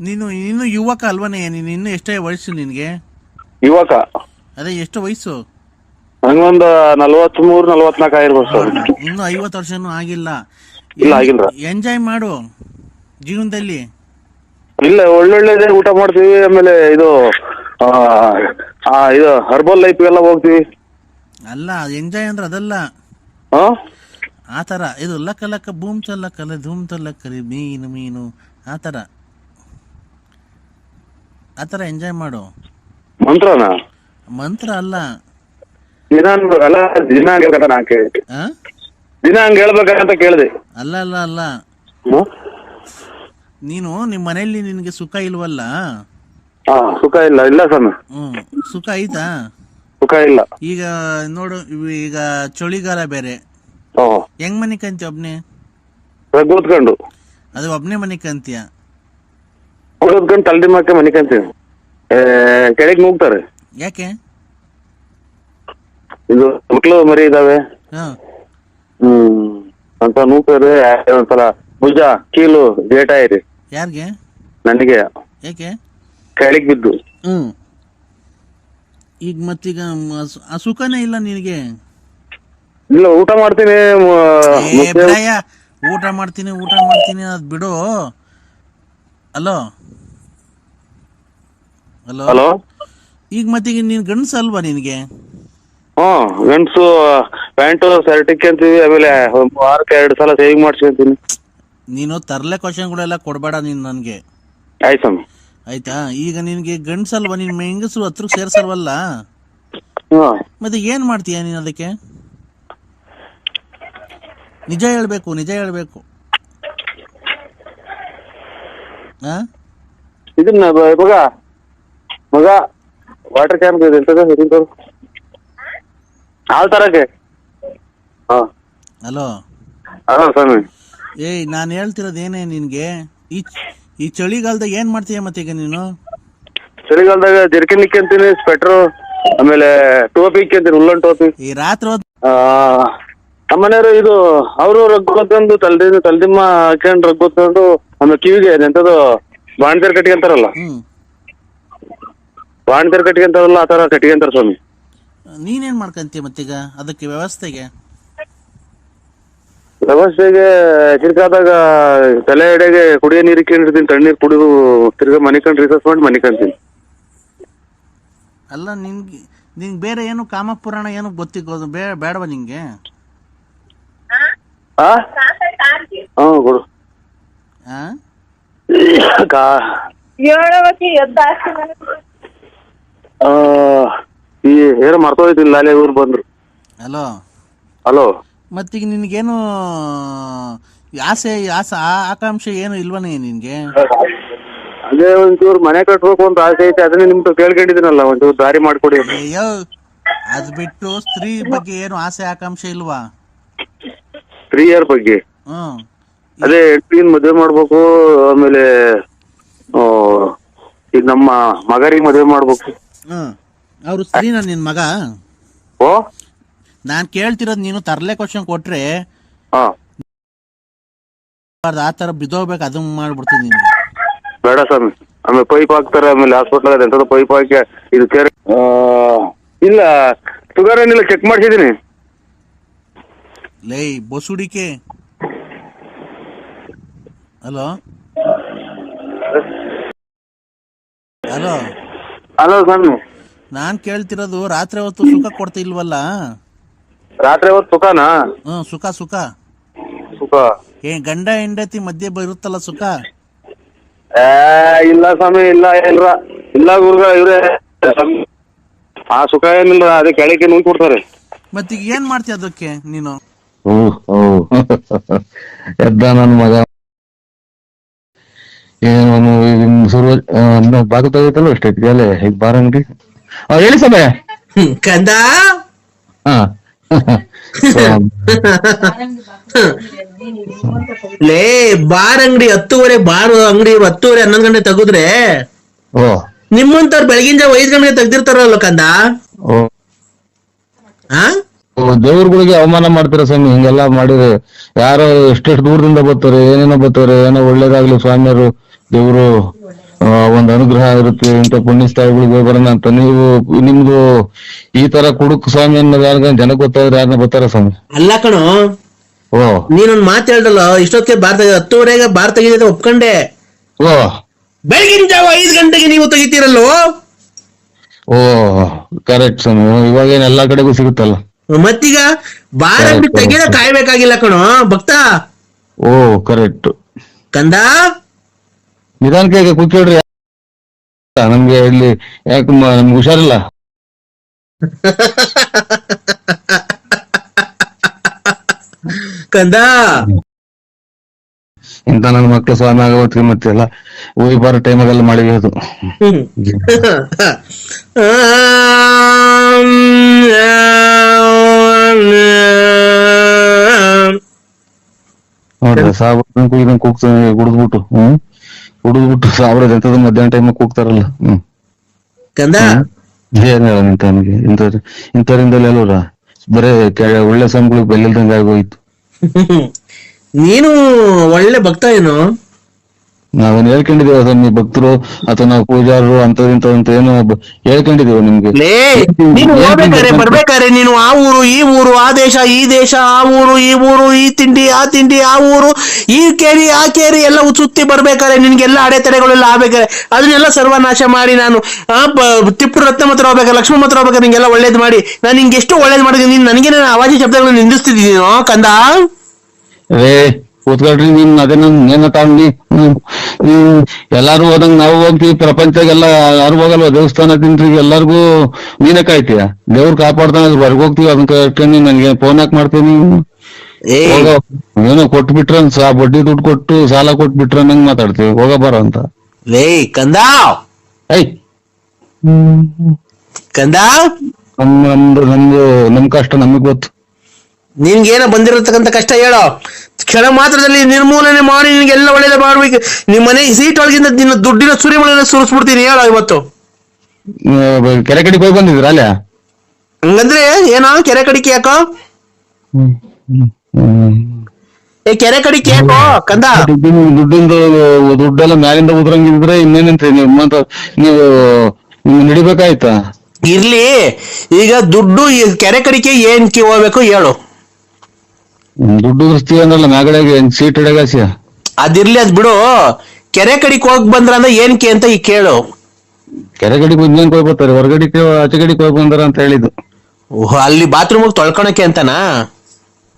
ನೀನು ಇನ್ನು ಯುವಕ ಅಲ್ವನೇ? ನೀನು ಇನ್ನು ಎಷ್ಟೇ ವಯಸ್ಸು ನಿನಗೆ? ಯುವಕ. ಅದೇ ಎಷ್ಟು ವಯಸ್ಸು? ನಂಗೊಂದು 43-44 ಆಗಿರ್ಬೋದು ಸರ್. ಇನ್ನು 50 ವರ್ಷನೂ ಆಗಿಲ್ಲ. ಇಲ್ಲ ಆಗಿಲ್ಲ. ಎಂಜಾಯ್ ಮಾಡು ಜೀವನದಲ್ಲಿ. ಇಲ್ಲ, ಒಳ್ಳೊಳ್ಳೆದೇ ಊಟ ಮಾಡ್ತೀವಿ. ಆಮೇಲೆ ಇದು ಇದು ಹರ್ಬಲ್ ಲೈಫ್ಗೆಲ್ಲ ಹೋಗ್ತೀವಿ. ಅಲ್ಲ, ಎಂಜಾಯ್ ಅಂದ್ರೆ ಅದಲ್ಲ. ಆ ಥರ ಇದು ಲಕ್ಕ ಲಕ್ಕ ಬೂಮ್ ಚಲ್ಲಕ್ಕಲ್ಲ ಧೂಮ್ ಚಲ್ಲಕ್ಕರಿ ಮೀನು ಆ ಥರ ಎಂಜಾಯ್ ಮಾಡು. ಮಂತ್ರನಾ? ಮಂತ್ರ ಅಲ್ಲ. ದಿನ ಅಲ್ಲ, ದಿನ ಹಂಗೇಳ್ಬೇಕಂತ ನಾ ಕೇಳಿ, ದಿನ ಹಂಗ ಹೇಳ್ಬೇಕಂತ ಕೇಳಿದೆ. ಅಲ್ಲ ಅಲ್ಲ ಅಲ್ಲ, ನೀನು ನಿಮ್ಮ ಮನೆಯಲ್ಲಿ ನಿನಗೆ ಸುಖ ಇಲ್ವಲ್ಲ? ಸುಖ ಇಲ್ಲ. ಇಲ್ಲ ಸ್ವಾಮಿ, ಸುಖ ಐತಾ? ಸುಖ ಇಲ್ಲ. ಈಗ ನೋಡು, ಈಗ ಚಳಿಗಾಲ ಬೇರೆ. ಹೆಂಗ್ ಮನೆ ಕಂತೀಯ? ಒಬ್ನೇ ಕೂತ್ಕೊಂಡು. ಅದು ಒಬ್ನೇ ಮನೆ ಕಂತೀಯ? ಕೂತ್ಕೊಂಡು ತಲೆದಿಮ್ಮಕ್ಕೆ ಮನೆ ಕಂತೀವಿ. ಕೆಳಗೆ ನೂಗ್ತಾರೆ. ಯಾಕೆ? ಇದು ಮಕ್ಳು ಮರಿ ಇದಾವೆ ಅಂತ ನೂಗ್ತಾರೆ. ಒಂದ್ಸಲ ಭುಜ ಕೀಲು ಗೇಟ ಇರಿ. ಯಾರಿಗೆ? ನನಗೆ. ಯಾಕೆ? ಕೆಳಗ್ ಬಿದ್ದು. ಈಗ ಮತ್ತೀಗ ಆ ಸುಖನೇ ಇಲ್ಲ ನಿನಗೆ? ಇಲ್ಲ, ಊಟ ಮಾಡ್ತೀನಿ. ಊಟ ಮಾಡ್ತೀನಿ ಅದ್ ಬಿಡು. Hello hello hello. ಈಗ ಮತ್ತೀಗ ನೀನ್ ಗಂಡಸ ಅಲ್ವಾ ನಿನಗೆ? ಗಂಡ್ಸು. ಪ್ಯಾಂಟು ಶರ್ಟ್ ಇಕ್ಕಂತೀವಿ. ಆಮೇಲೆ ವಾರಕ್ಕೆ 2 ಸಲ ಸೇವಿಂಗ್ ಮಾಡ್ಸ್ಕೊಂತೀನಿ. ನೀನು ತರ್ಲೆ ಕ್ವಶನ್ಗಳೆಲ್ಲ ಕೊಡ್ಬೇಡ ನೀನ್ ನನ್ಗೆ. ಆಯ್ತು. ಆಯ್ತಾ? ಈಗ ನಿನ್ಗೆ ಗಂಡ್ಸಲ್ವಾ? ನಿನ್ ಹೆಂಗಸರು ಹತ್ರ ಸೇರ್ಸಲ್ವಲ್ಲ, ಮತ್ತೆ ಏನ್ ಮಾಡ್ತೀಯ ನೀನ್ ಅದಕ್ಕೆ? ನಿಜ ಹೇಳ್ಬೇಕು. ಇದನ್ನ ಮಗ ವಾಟರ್ ಕ್ಯಾನ್ ಹಾಲ್ ತರಕ್ಕೆ. ಹಲೋ ಸ್ವಾಮಿ. ನಾನು ಹೇಳ್ತಿರೋದು ಏನೇ ನಿನ್ಗೆ, ಈ ಚಳಿಗಾಲದಾಗ ಏನ್ ಮಾಡ್ತೀಯ ಮತ್ತೆ ಈಗ ನೀನು? ಚಳಿಗಾಲದಾಗ ಜರ್ಕಿನ್ ಇಕ್ಕಂತೀನಿ, ಸ್ವೆಟ್ರು, ಆಮೇಲೆ ಟೋಪಿ ಇಕ್ಕಂತೀನಿ, ಉಲ್ಲನ್ ಟೋಪಿ. ಈ ರಾತ್ರಿ ನಮ್ಮನೆಯವರು ಇದು ಅವರು ರಗ್ಗೊತ್ಕೊಂಡು ತಲೆದಿಮ್ಮ ಹಾಕೊಂಡು ರಗ್ಗೊತ್ಕೊಂಡು, ಆಮೇಲೆ ಕಿವಿಗೆ ಎಂತದು ಬಾಣ್ತೀರ್ ಕಟ್ಕೊಂತಾರಲ್ಲ, ಬಾಣ್ತೀರ್ ಕಟ್ಕೊಂತಾರಲ್ಲ, ಆ ತರ ಕಟ್ಕೊಂತಾರ ಸ್ವಾಮಿ. ನೀನೇನ್ ಮಾಡ್ಕಂತೀಯ ಮತ್ತೀಗ ಅದಕ್ಕೆ ವ್ಯವಸ್ಥೆಗೆ ತಿರ್ಗಾದಾಗ ತಲೆ ಎಡೆಗೆ ಕುಡಿಯೋ ನೀರು ಇಕ್ಕೊಂಡಿರ್ತೀನಿ. ತಣ್ಣೀರು ಕುಡಿದು ತಿರ್ಗಾ ಮನಿಕಂಡು ರಿಸರ್ಚ್ ಮಾಡಿ ಮನಿಕಂತೀನಿ. ಅಲ್ಲ, ನಿನ್ಗೆ ಬೇರೆ ಏನು ಕಾಮಪುರಾಣ ಏನು ಗೊತ್ತಿಗೋದು ಬೇಡವಾ ನಿಂಗೆ? ಕೊಡು. ಈ ಏನೋ ಮರ್ತೋಯ್ತೀನಿ, ಲಾಲೆ ಊರು ಬಂದ್ರು. ಹಲೋ. ಮತ್ತೀಗ ನಿನ್ಗೇನು ಆಸೆ ಆಕಾಂಕ್ಷೆ ಏನು ಇಲ್ವನೇ ನಿನ್ಗೆ? ಅದೇ ಒಂಚೂರು ಮನೆ ಕಟ್ಬೇಕು ಅಂತ ಆಸೆ ಐತೆ. ಅದನ್ನೇ ನಿಮ್ದು ಕೇಳ್ಕೊಂಡಿದ್ದೀನಲ್ಲ, ಒಂಚೂರು ದಾರಿ ಮಾಡ್ಕೊಡಿ. ಅದ್ ಬಿಟ್ಟು ಸ್ತ್ರೀ ಬಗ್ಗೆ ಏನು ಆಸೆ ಆಕಾಂಕ್ಷೆ ಇಲ್ವಾ? ಸ್ತ್ರೀಯರ ಬಗ್ಗೆ ಅದೇ ಹೆಂಡತಿನ ಮದುವೆ ಮಾಡ್ಬೇಕು. ಆಮೇಲೆ ಈಗ ನಮ್ಮ ಮಗರಿಗೆ ಮದುವೆ ಮಾಡ್ಬೇಕು. ಅವ್ರು ಸ್ತ್ರೀನ ನಿನ್ ಮಗ? ಓ, ನಾನ್ ಕೇಳ್ತಿರೋದ್ ನೀನು ತರ್ಲೆ ಕ್ವಶನ್ ಕೊಟ್ರೆ ಆ ತರ ಬಿದ್ದೋಗ್ಬೇಕು, ಅದನ್ನ ಮಾಡ್ಬಿಡ್ತೀನಿ ನೀನು. ಬೇಡ ಸ್ವಾಮಿ. ಆಮೇಲೆ ಪೈಪ್ ಹಾಕ್ತಾರೆ. ಆಮೇಲೆ ಹಾಸ್ಪಿಟಲ್ ಎಂತದ ಪೈಪ್ ಹಾಕಿ ಇದು ಕೇರ್ ಇಲ್ಲ, ಶುಗರ್ ಏನಿಲ್ಲ, ಚೆಕ್ ಮಾಡ್ಸಿದೀನಿ. ಲೇ ಬಸುಡಿಕೆ. ಹಲೋ ಹಲೋ ಸ್ವಾಮಿ. ನಾನ್ ಕೇಳ್ತಿರೋದು ರಾತ್ರಿ ಹೊತ್ತು ಸುಖ ಕೊಡ್ತಾ ಇಲ್ವಲ್ಲ? ರಾತ್ರಿ ಹೊತ್ತು ಸುಖನಾ? ಸುಖ ಗಂಡ ಹೆಂಡತಿ ಮಧ್ಯೆ ಇರುತ್ತಲ್ಲ ಸುಖ. ಇಲ್ಲ ಸ್ವಾಮಿ, ಇಲ್ಲ ಗುರುಗ, ಇವ್ರೆ ಆ ಸುಖ ಏನಿಲ್ಲ. ಅದೇ ಕೆಳಗೆ ನೂಕಿ ಕೊಡ್ತಾರೆ. ಮತ್ತೀಗ ಏನ್ ಮಾಡ್ತೀಯ ಅದಕ್ಕೆ ನೀನು? ಎದ್ದ ನನ್ ಮಗ ಏನು ಬಾಕು ತಗೋತಲ್ಲ ಅಷ್ಟೈತಿ ಅಲ್ಲೇ. ಈಗ ಬಾರಂಗ್ರಿ ಹೇಳಿ ಸಮಯ ಕಂದ. ಲೇ ಬಾರ್ ಅಂಗಡಿ 10:30 ಬಾರ್ ಅಂಗಡಿ 10:30 11 ಗಂಟೆ ತೆಗೆದ್ರೆ ನಿಮ್ಮಂತವ್ರು ಬೆಳಗಿನ ಜಾವ 5 ಗಂಟೆಗೆ ತೆಗ್ದಿರ್ತಾರಲ್ಲ ಕಂದ. ದೇವ್ರಗಳಿಗೆ ಅವಮಾನ ಮಾಡ್ತಾರ ಸ್ವಾಮಿ. ಹಿಂಗೆಲ್ಲಾ ಮಾಡಿದ್ರೆ ಯಾರೋ ಎಷ್ಟೆಷ್ಟು ದೂರದಿಂದ ಬರ್ತಾರೆ, ಏನೇನೋ ಬರ್ತಾರೆ. ಏನೋ ಒಳ್ಳೇದಾಗ್ಲಿ ಸ್ವಾಮಿಯರು ದೇವ್ರು ಒಂದ್ ಅನುಗ್ರಹ ಇರುತ್ತೆ, ಇಂಥ ಪುಣ್ಯ ಸ್ಥಳಗಳಿಗೆ ಹೋಗಿ ಬರೋಣ ಅಂತ. ನೀವು ನಿಮ್ದು ಈ ತರ ಕುಡುಕ್ ಸ್ವಾಮಿ ಅನ್ನೋದು ಯಾರಿಗ ಜನಕ್ಕೆ ಗೊತ್ತಾದ್ರೆ ಯಾರನ್ನ ಬರ್ತಾರ ಸ್ವಾಮಿ? ಅಲ್ಲ ಕಣೋ, ಓ ನೀನೊಂದ್ ಮಾತು ಹೇಳ್ದಲ್ಲ, ಇಷ್ಟೊತ್ತಿಗೆ ಬಾರ್ ತೆಗೆ 10:30ಗೆ ಬಾರ್ ತೆಗಿದೆ ಒಪ್ಕೊಂಡೆ. ಓ ಬೆಳಗಿನ ಜಾವ 5 ಗಂಟೆಗೆ ನೀವು ತೆಗಿತೀರಲ್ವೋ? ಓ ಕರೆಕ್ಟ್ ಸ್ವಾಮಿ. ಇವಾಗೇನ್ ಎಲ್ಲಾ ಕಡೆಗೂ ಸಿಗುತ್ತಲ್ಲ. ಮತ್ತೀಗ ಬಾರ್ ಅಂಗಡಿ ತೆಗಿದ ಕಾಯ್ಬೇಕಾಗಿಲ್ಲ ಕಣೋ ಭಕ್ತ. ಓ ಕರೆಕ್ಟ್. ಕಂದ ನಿಧಾನಕ್ಕೆ ಕೂತ್ಕೊಳ್ರಿ, ನಮ್ಗೆ ಇಲ್ಲಿ ಯಾಕೆ ನಮ್ಗೆ ಹುಷಾರಿಲ್ಲ. ಕಂದ ಇಂತ ನನ್ನ ಮಕ್ಳು ಸ್ವಾಮಿ ಆಗವತ್ಗೆ ಮತ್ತೆ ಎಲ್ಲ ಹೋಗಿ ಬರೋ ಟೈಮಾಗೆಲ್ಲ ಮಾಡಿವಿ ಅದು. ನೋಡ್ರಿ ಸಾಬ್ರ ಇದನ್ನ ಕೂಗ್ತಾನೆ ಕುಡಿದ್ಬಿಟ್ಟು ಕುಡಿದ್ಬಿಟ್ಟು ಸಾಬ್ರದ ಎಂತದ ಮಧ್ಯಾಹ್ನ ಟೈಮ್ ಕೂಗ್ತಾರಲ್ಲ. ಕಂದ ಏನ್ ಹೇಳ ನಿಂತವನಿಗೆ ಇಂಥವ್ರಿಂದಲೇ ಅಲ್ವರ ಬರೇ ಒಳ್ಳೆ ಸ್ವಾಮಿಗಳಿಗೆ ಬೆಲ್ಲಿಲ್ದಂಗೆ ಆಗೋಯ್ತು. ನೀನು ಒಳ್ಳೆ ಭಕ್ತ ಏನು? ನಾವೇನ್ ಹೇಳ್ಕೊಂಡಿದೀವ ಸ್ವಾಮಿ ಭಕ್ತರು ಅಥವಾ ನಾವು ಪೂಜಾರರು ಅಂತ ಏನು ಹೇಳ್ಕೊಂಡಿದೀವ ನಿಮ್ಗೆ? ನೀನು ಹೋಗ್ಬೇಕಾರೆ ಬರ್ಬೇಕಾರೆ ನೀನು ಆ ಊರು ಈ ಊರು, ಆ ದೇಶ ಈ ದೇಶ, ಆ ಊರು ಈ ಊರು, ಈ ತಿಂಡಿ ಆ ತಿಂಡಿ, ಆ ಊರು ಈ ಕೇರಿ ಆ ಕೇರಿ ಎಲ್ಲ ಸುತ್ತಿ ಬರ್ಬೇಕಾರೆ ನಿನ್ಗೆಲ್ಲ ಅಡೆತಡೆಗಳೆಲ್ಲ ಆಗ್ಬೇಕಾರೆ ಅದನ್ನೆಲ್ಲ ಸರ್ವನಾಶ ಮಾಡಿ ನಾನು ತಿಪ್ಪು ರತ್ನ ಹತ್ರ ಹೋಗ್ಬೇಕಾರೆ, ಲಕ್ಷ್ಮಣ ಹತ್ರ ಹೋಗ್ಬೇಕಾರೆ ನಿಂಗೆಲ್ಲ ಒಳ್ಳೇದ್ ಮಾಡಿ ನಾನು ನಿಂಗೆ ಎಷ್ಟು ಒಳ್ಳೇದ್ ಮಾಡಿದ್ದೀನಿ. ನೀನ್ ನನಗೆ ಅವಾಜಿ ಶಬ್ದಗಳನ್ನ ನಿಂದಿಸ್ತಿದ್ದೀನೋ ಕಂದ? ರೇ ಕೂತ್ಕೊಳ್ರಿ, ನೀನ್ ಅದೇ ನೇನ ತಾಂಡಿ ಎಲ್ಲಾರು ಹೋದಂಗ ನಾವು ಹೋಗ್ತೀವಿ. ಪ್ರಪಂಚದಾಗೆಲ್ಲ ಯಾರು ಹೋಗಲ್ವ ದೇವಸ್ಥಾನ ತಿಂತ್ರಿ, ಎಲ್ಲಾರ್ಗು ನೀನೇ ಕಾಯ್ತೀಯ. ದೇವ್ರು ಕಾಪಾಡ್ತಾನೆ ಹೊರಗೆ ಹೋಗ್ತೀವಿ, ಅದನ್ನ ಕಟ್ಕೊಂಡು ನನ್ಗೆ ಫೋನ್ ಹಾಕಿ ಮಾಡ್ತೀನಿ. ಏನೋ ಕೊಟ್ಬಿಟ್ರ ಬಡ್ಡಿ ದುಡ್ಡು ಕೊಟ್ಟು ಸಾಲ ಕೊಟ್ಬಿಟ್ರ ನಂಗ್ ಮಾತಾಡ್ತೀವಿ, ಹೋಗ ಬರೋ ಅಂತ. ಲೇ ಕಂದ ಐ ಕಂದ ನಮ್ ಕಷ್ಟ ನಮಗ್ ಗೊತ್ತು. ನಿನ್ಗೇನ ಬಂದಿರತಕ್ಕಂತ ಕಷ್ಟ ಹೇಳೋ, ಕ್ಷಣ ಮಾತ್ರದಲ್ಲಿ ನಿರ್ಮೂಲನೆ ಮಾಡಿ ನಿನ್ಗೆಲ್ಲ ಒಳ್ಳೇದ ಮಾಡ್ಬೇಕು. ನಿಮ್ ಮನೆ ಸೀಟ್ ಒಳಗಿಂದ ನಿನ್ನ ದುಡ್ಡಿನ ಸುರಿಮಳೆಲ್ಲ ಸುರಿಸ್ಬಿಡ್ತೀನಿ ಹೇಳೋ ಇವತ್ತು. ಕೆರೆ ಕಡೆಗೆ ಹೋಗಿ ಬಂದಿದ್ರ ಅಲ್ಲ? ಹಂಗಂದ್ರೆ ಏನೋ ಕೆರೆ ಕಡಿಕೆ ಯಾಕೋ? ಕೆರೆ ಕಡಿಕೆ ಯಾಕೋ ಕಂದ? ದುಡ್ಡೆಲ್ಲ ಮ್ಯಾಲಿಂದ ಉದ್ರಂಗಿದ್ರೆ ಇನ್ನೇನಂತ ನೀವು ನಡಿಬೇಕಾಯ್ತಾ? ಇರ್ಲಿ, ಈಗ ದುಡ್ಡು ಕೆರೆ ಕಡಿಕೆ ಏನ್ಕೆ ಹೋಗ್ಬೇಕು ಹೇಳು? ದುಡ್ಡು ದೃಷ್ಟಿ ಅಂದ್ರಲ್ಲ ಮ್ಯಾಗಡೆಗೆ ಸೀಟ್ ಹಿಡಗಾಸಿಯ. ಅದಿರ್ಲಿ, ಅದ್ ಬಿಡು. ಕೆರೆ ಕಡಿಗೆ ಹೋಗ್ ಬಂದ್ರ ಅಂದ್ರೆ ಏನ್ಕೆ ಅಂತ ಈಗ ಕೇಳು. ಕೆರೆ ಕಡೆಗೆ ಇನ್ನೇನ್ ಹೋಗಿ ಬರ್ತಾರೆ, ಹೊರಗಡಿಕೆ ಆಚೆ ಕಡೆಗೆ ಹೋಗಿ ಬಂದಾರ ಅಂತ ಹೇಳಿದ್ದು. ಅಲ್ಲಿ ಬಾತ್ರೂಮ್ ತೊಳ್ಕೊಳಕ್ಕೆ ಅಂತನಾ?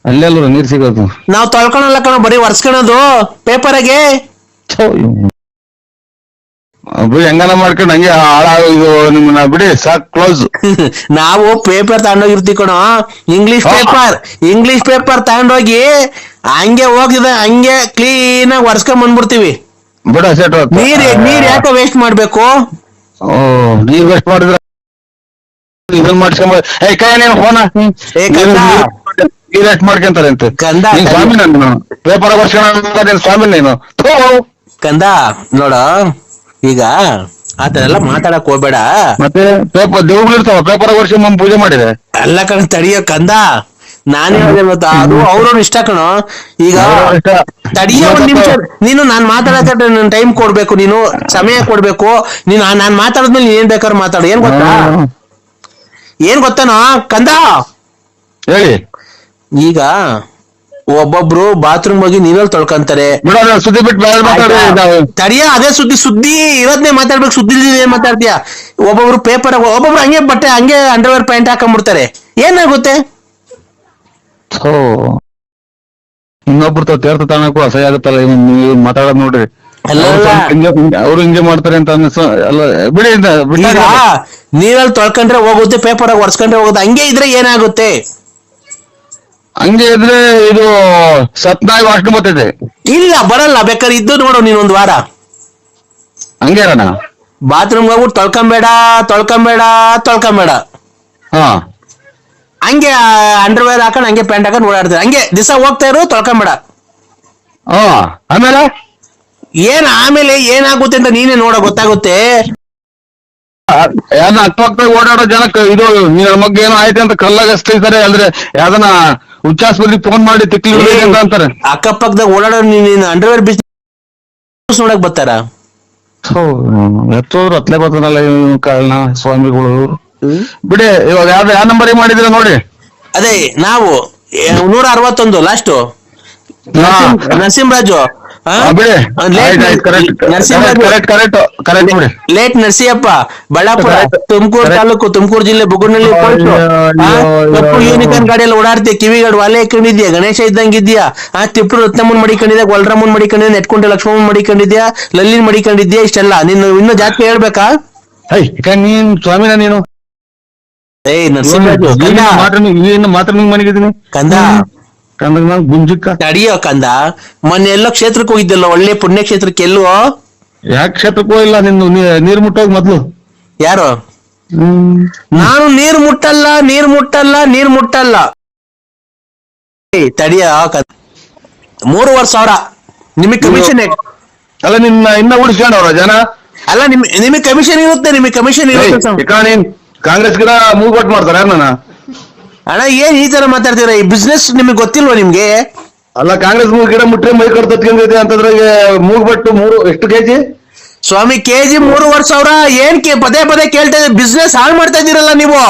ಅಲ್ಲೇ ಅಲ್ವ ನೀರ್ ಸಿಗೋದು. ನಾವ್ ತೊಳ್ಕೊಳಲ್ಲ ಕಣ, ಬರೀ ಒರ್ಸ್ಕೊಳೋದು ಪೇಪರ್ಗೆ. ಬಿಡಿ ಹೆಂಗನ ಮಾಡ್ಕೊಂಡು ಹಂಗೆ ಹಾಳಾಗೋದು ನಿಮ್ಮನ್ನ. ಬಿಡಿ ಸಾಕ್, ಕ್ಲೋಸ್. ನಾವು ಪೇಪರ್ ತಗೊಂಡೋಗಿರ್ತೀವಿ ಕಣೋ, ಇಂಗ್ಲಿಷ್ ಪೇಪರ್ ತಗೊಂಡೋಗಿ ಹಂಗೆ ಹೋಗಿದ ಹಂಗೆ ಕ್ಲೀನ್ ಆಗಿ ಒರ್ಸ್ಕೊಂಡ್ ಬಂದ್ಬಿಡ್ತೀವಿ. ಬಿಡ ಸೆಟ್. ನೀರ್ ಯಾಕೆ ವೇಸ್ಟ್ ಮಾಡ್ಬೇಕು? ನೀರ್ ವೇಸ್ಟ್ ಮಾಡಿದ್ರ ಇದನ್ ಮಾಡ್ಸ್ಕೊಂಬ ಫೋನ ನೀರ್ ವೇಸ್ಟ್ ಮಾಡ್ಕೊಂತಾರೆ ಅಂತ. ಸ್ವಾಮಿ ನಾನು ಪೇಪರ್ ವರ್ಷ ಸ್ವಾಮಿ ನೀನು ಕಂದ ನೋಡ, ಈಗ ಆತರ ಎಲ್ಲ ಮಾತಾಡಕ್ ಹೋಗ್ಬೇಡ. ಮತ್ತೆ ಪೇಪರ್ ದೇವ್ಗಳಿರ್ತಾವ, ಪೇಪರ್ ವರ್ಷ ಪೂಜೆ ಮಾಡಿದೆ ಎಲ್ಲ ಕಣ ತಡಿಯೋ ಕಂದ. ನಾನೇ ಹೇಳಿದೆ ಗೊತ್ತಾ, ಅದು ಅವ್ರವ್ರ ಇಷ್ಟ ಕಣೋ. ಈಗ ತಡಿಯೋ ಒಂದ್ ನಿಮಿಷ, ನೀನು ನಾನ್ ಮಾತಾಡಕ್ಕೆ ನನ್ ಟೈಮ್ ಕೊಡ್ಬೇಕು, ನೀನು ಸಮಯ ಕೊಡ್ಬೇಕು. ನೀನು ನಾನ್ ಮಾತಾಡಿದ್ಮೇಲೆ ನೀನ್ ಏನ್ ಬೇಕಾದ್ರೂ ಮಾತಾಡು. ಏನ್ ಗೊತ್ತಾನೋ ಕಂದ? ಹೇಳಿ. ಈಗ ಒಬ್ಬೊಬ್ರು ಬಾತ್ರೂಮ್ ಹೋಗಿ ನೀರಲ್ಲಿ ತೊಳ್ಕೊಂತಾರೆ. ಸುದ್ದಿ ಬಿಟ್ಟು ತಡಿಯ, ಅದೇ ಸುದ್ದಿ ಇರೋದ್ನೇ ಮಾತಾಡ್ಬೇಕು, ಸುದ್ದಿ ಏನ್ ಮಾತಾಡ್ತೀಯ? ಒಬ್ಬೊಬ್ರು ಒಬ್ಬೊಬ್ರು ಹಂಗೆ ಬಟ್ಟೆ ಹಂಗೆ ಅಂಡರ್ವೇರ್ ಪ್ಯಾಂಟ್ ಹಾಕೊಂಡ್ಬಿಡ್ತಾರೆ, ಏನಾಗುತ್ತೆ? ಇನ್ನೊಬ್ರು ತೀರ್ಥ ತಾಣಕ್ಕೂ ಅಸಹ್ಯ ಆಗುತ್ತಲ್ಲ ಮಾತಾಡೋದ್ ನೋಡ್ರಿ. ಅವ್ರು ಹಿಂಗೆ ಮಾಡ್ತಾರೆ ಅಂತ ಅಲ್ಲ. ಬಿಡಿ, ನೀರಲ್ಲಿ ತೊಳ್ಕೊಂಡ್ರೆ ಹೋಗುತ್ತೆ, ಪೇಪರ್ ಆಗಿ ಒರ್ಸ್ಕೊಂಡ್ರೆ ಹೋಗುತ್ತೆ. ಹಂಗೆ ಇದ್ರೆ ಏನಾಗುತ್ತೆ? ಹಂಗೆ ಇದ್ರೆ ಇದು ಸತ್ನಾಗಿ ವಾಸನೆ ಬರ್ತಿದೆ. ಇಲ್ಲ ಬರಲ್ಲ, ಬೇಕಾದ್ರೆ ಇದ್ದು ನೋಡು ನೀನೊಂದ್ ವಾರ ಹಂಗೆ ಇರೋಣ. ಬಾತ್ರೂಮ್ ಹೋಗ್ಬಿಟ್ಟು ತೊಳ್ಕೊಂಬೇಡ. ಹಾ, ಹಂಗೆ ಅಂಡರ್ವೇರ್ ಹಾಕೊಂಡು ಹಂಗೆ ಪ್ಯಾಂಟ್ ಹಾಕೊಂಡು ಓಡಾಡ್ತಾರೆ. ಹಂಗೆ ದಿವಸ ಹೋಗ್ತಾ ಇರು, ತೊಳ್ಕೊಂಬೇಡ. ಆಮೇಲೆ ಏನಾಗುತ್ತೆ ಅಂತ ನೀನೇ ನೋಡೋ, ಗೊತ್ತಾಗುತ್ತೆ. ಯಾರನ್ನ ಅಕ್ಕಪಕ್ಕ ಓಡಾಡೋ ಜನಕ್ಕೆ ಇದು ನಿನ್ನ ಮಗ್ಗೆ ಏನೋ ಆಯ್ತು ಅಂತ ಕಲ್ಲಾಗ ಎಸ್ತಿದ್ದಾರೆ, ಅಂದ್ರೆ ಯಾವ್ದನ್ನ ಉಚ್ಚಾಸ್ಪತ್ರೆಗೆ ಫೋನ್ ಮಾಡಿ ತಿಕ್ಲಿ ಅಂತ ಅಂತಾರೆ. ಅಕ್ಕಪಕ್ಕದಾಗ ಓಡಾಡೋ ನೀನ್ ಅಂಡರ್ವೇರ್ ಬಿಸ್ ನೋಡಕ್ ಬರ್ತಾರ? ಎತ್ತೋದ್ರು ಹತ್ಲೆ ಬರ್ತದಲ್ಲ ಕಾರಣ ಸ್ವಾಮಿಗಳು. ಬಿಡಿ, ಇವಾಗ ಯಾವ ನಂಬರಿಗೆ ಮಾಡಿದಿರ ನೋಡಿ. ಅದೇ ನಾವು 161 ಲಾಸ್ಟ್ ನರಸಿಂಹರಾಜು. ಬಿಡಿ, ನರಸಿಂಹರಾಜು ಕರೆಕ್ಟ್ ಬಿಡಿ. Late Narasimhappa, Ballapura, Tumakuru Correct. ತಾಲೂಕು, ತುಮಕೂರು ಜಿಲ್ಲೆ, ಬುಗುನಹಳ್ಳಿ ಪೋಸ್ಟ್. ಕಪ್ಪು ಯೂನಿಕಾರ್ನ್ ಗಾಡಿಯಲ್ಲಿ ಓಡಾಡ್ತೀಯ, ಕಿವಿಗಾಡ್ ವಾಲೆ ಹಾಕೊಂಡಿದ್ಯಾ, ಗಣೇಶ ಇದ್ದಂಗಿದ್ಯಾ, ತಿಪ್ಪರು ರತ್ನಮ್ಮನ್ ಮಡಿಕೊಂಡಿದ್ಯಾ, ಗೊಲ್ರಮ್ಮನ್ ಮಡಿಕೊಂಡಿದ್ಯಾ, ನೆಟ್ಕೊಂಡೆ ಲಕ್ಷ್ಮಮ್ಮನ್ ಮಡಿಕೊಂಡಿದ್ಯಾ, ಲಲ್ಲಿನ್ ಮಡಿಕೊಂಡಿದ್ಯಾ, ಇಷ್ಟೆಲ್ಲ ನೀನು ಇನ್ನು ಜಾಸ್ತಿ ಹೇಳ್ಬೇಕಾ? ನೀನ್ ಸ್ವಾಮಿನ ನೀನು ಏಯ್ ನರಸಿಂಹರಾಜು ಕಂದ, ಮಾತ್ರ ನಿಂಗ್ ಮನೆಗಿದ್ದೀನಿ ಕಂದ ಕಂದಾಗ ನಾನು ಗುಂಜಕ್ಕ ತಡಿಯೋ ಕಂದ. ಮೊನ್ನೆ ಎಲ್ಲೋ ಕ್ಷೇತ್ರಕ್ಕೆ ಹೋಗಿದ್ದಲ್ಲ, ಒಳ್ಳೆ ಪುಣ್ಯ ಕ್ಷೇತ್ರಕ್ಕೆ. ಎಲ್ಲೋ ಯಾಕೆ ಕ್ಷೇತ್ರಕ್ಕೂ ಇಲ್ಲ, ನಿನ್ನ ನೀರ್ ಮುಟ್ಟೋಗ್ ಮೊದ್ಲು. ಯಾರು? ನಾನು ನೀರ್ ಮುಟ್ಟಲ್ಲ. ಏಯ್ ತಡಿಯೋ ಕಂದ, 3,500,000 ನಿಮಗ್ ಕಮಿಷನ್. ಅಲ್ಲ ನಿನ್ನ ಇನ್ನ ಉಳಿಸ್ಕೊಂಡವ್ರ ಜನ. ಅಲ್ಲ ನಿಮಗ್ ಕಮಿಷನ್ ಇರುತ್ತೆ, ನೀನ್ ಕಾಂಗ್ರೆಸ್ ಗಿಡ ಮೂವ್ಔಟ್ ಮಾಡ್ತಾರ ನನ್ನ. ಅಣ್ಣ ಏನ್ ಈ ತರ ಮಾತಾಡ್ತೀರ? ಈ ಬಿಸ್ನೆಸ್ ನಿಮಗ್ ಗೊತ್ತಿಲ್ವಾ ನಿಮ್ಗೆ? ಅಲ್ಲ, ಕಾಂಗ್ರೆಸ್ ಗಿಡ ಮುಟ್ರೆ ಮೈ ಕಡ್ ತತ್ಕೊಂಡಿದೆ ಅಂತಂದ್ರೆ ಮೂಗ್ಬಟ್ಟು 3 ಎಷ್ಟು ಕೆಜಿ ಸ್ವಾಮಿ? ಕೆಜಿ 3,500,000. ಏನ್ ಪದೇ ಪದೇ ಕೇಳ್ತಾ ಇದ್ದೀರಿ? ಬಿಸ್ನೆಸ್ ಹಾಳು ಮಾಡ್ತಾ ಇದೀರಲ್ಲ ನೀವು.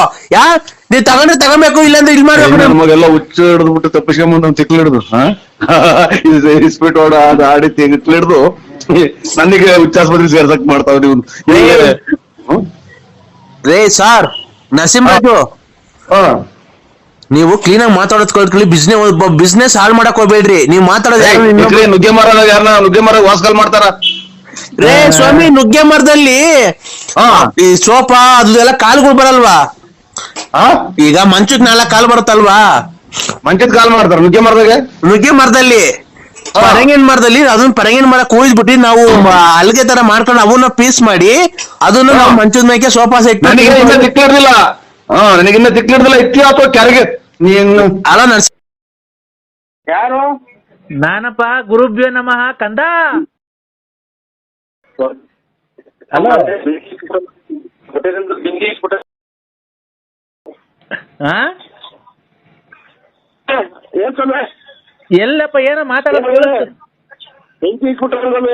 ನೀವ್ ತಗೊಂಡ್ರೆ ತಗೋಬೇಕು, ಇಲ್ಲಾಂದ್ರೆ ಇಲ್ಲಿ ಮಾಡ್ಬೇಕು. ನಮಗೆಲ್ಲ ಹುಚ್ಚ ಹಿಡಿದ್ಬಿಟ್ಟು ತಪ್ಪಿಸ್ಕೊಂಬಂದು ತಿಕ್ಲು ಹಿಡಿದು ಇಸ್ಬಿಟ್ಟು ಆಡಿ ತಿಕ್ಲು ಹಿಡಿದು ನನಗೆ ಹುಚ್ಚಾಸ್ಪತ್ರೆ ಸೇರ್ಸಕ್ ಮಾಡ್ತಾವ ನೀವು. ರೇ ಸಾರ್ ನರಸಿಂಹರಾಜು, ನೀವು ಕ್ಲೀನ್ ಆಗಿ ಮಾತಾಡೋದ್ ಕಲ್ತ್ಕೊಳ್ಳಿ. ಬಿಸ್ನೆಸ್ ಹಾಳು ಮಾಡಕ್ ಹೋಗ್ಬೇಡ್ರಿ. ನೀವು ಮಾತಾಡೋದು ನುಗ್ಗೆ ಮರ ಯಾರನ್ನ ನುಗ್ಗೆ ಮರ ವಾಸ್ಕಲ್ ಮಾಡ್ತಾರ. ರೇ ಸ್ವಾಮಿ, ನುಗ್ಗೆ ಮರದಲ್ಲಿ ಈ ಸೋಫಾ ಅದೆಲ್ಲ ಕಾಲುಗಳು ಬರಲ್ವಾ? ಈಗ ಮಂಚಕ್ 4 ಕಾಲು ಬರುತ್ತಲ್ವಾ? ಮಂಚದ ಕಾಲ್ ಮಾಡ್ತಾರ ನುಗ್ಗೆ ಮರದಲ್ಲಿ, ಪರಂಗಿನ ಮರದಲ್ಲಿ. ಅದನ್ನ ಪರಂಗಿನ ಮರ ಕೂಯ್ದ್ಬಿಟ್ಟು ನಾವು ಅಲ್ಗೆ ತರ ಮಾಡ್ಕೊಂಡು ಅವನ್ನ ಪೀಸ್ ಮಾಡಿ ಅದನ್ನ ನಾವು ಮಂಚದ ಮೇಲೆ ಸೋಫಾ ಸೆಟ್. ನನಗಿನ್ನ ತಿಕ್ಲಿರ್ಲಿಲ್ಲ. ನನಗಿನ್ನ ತಿಕ್ಲಿರ್ಲಿಲ್ಲ. ಇತ್ತಿ ಅಥವಾ ಕೆರೆಗೆ ನೀನು ಅಲ್ಲ ಯಾರು? ನಾನಪ್ಪ, ಗುರುಭ್ಯೋ ನಮಃ ಕಂದ. ಹಲೋ. ಏನ್ ಸ್ವಾಮಿ? ಎಲ್ಲಪ್ಪ ಏನೋ ಮಾತಾಡೋದು? ಬೆಂಕಿ ಇಟ್ಬಿಟ್ರೆ ಸ್ವಾಮಿ.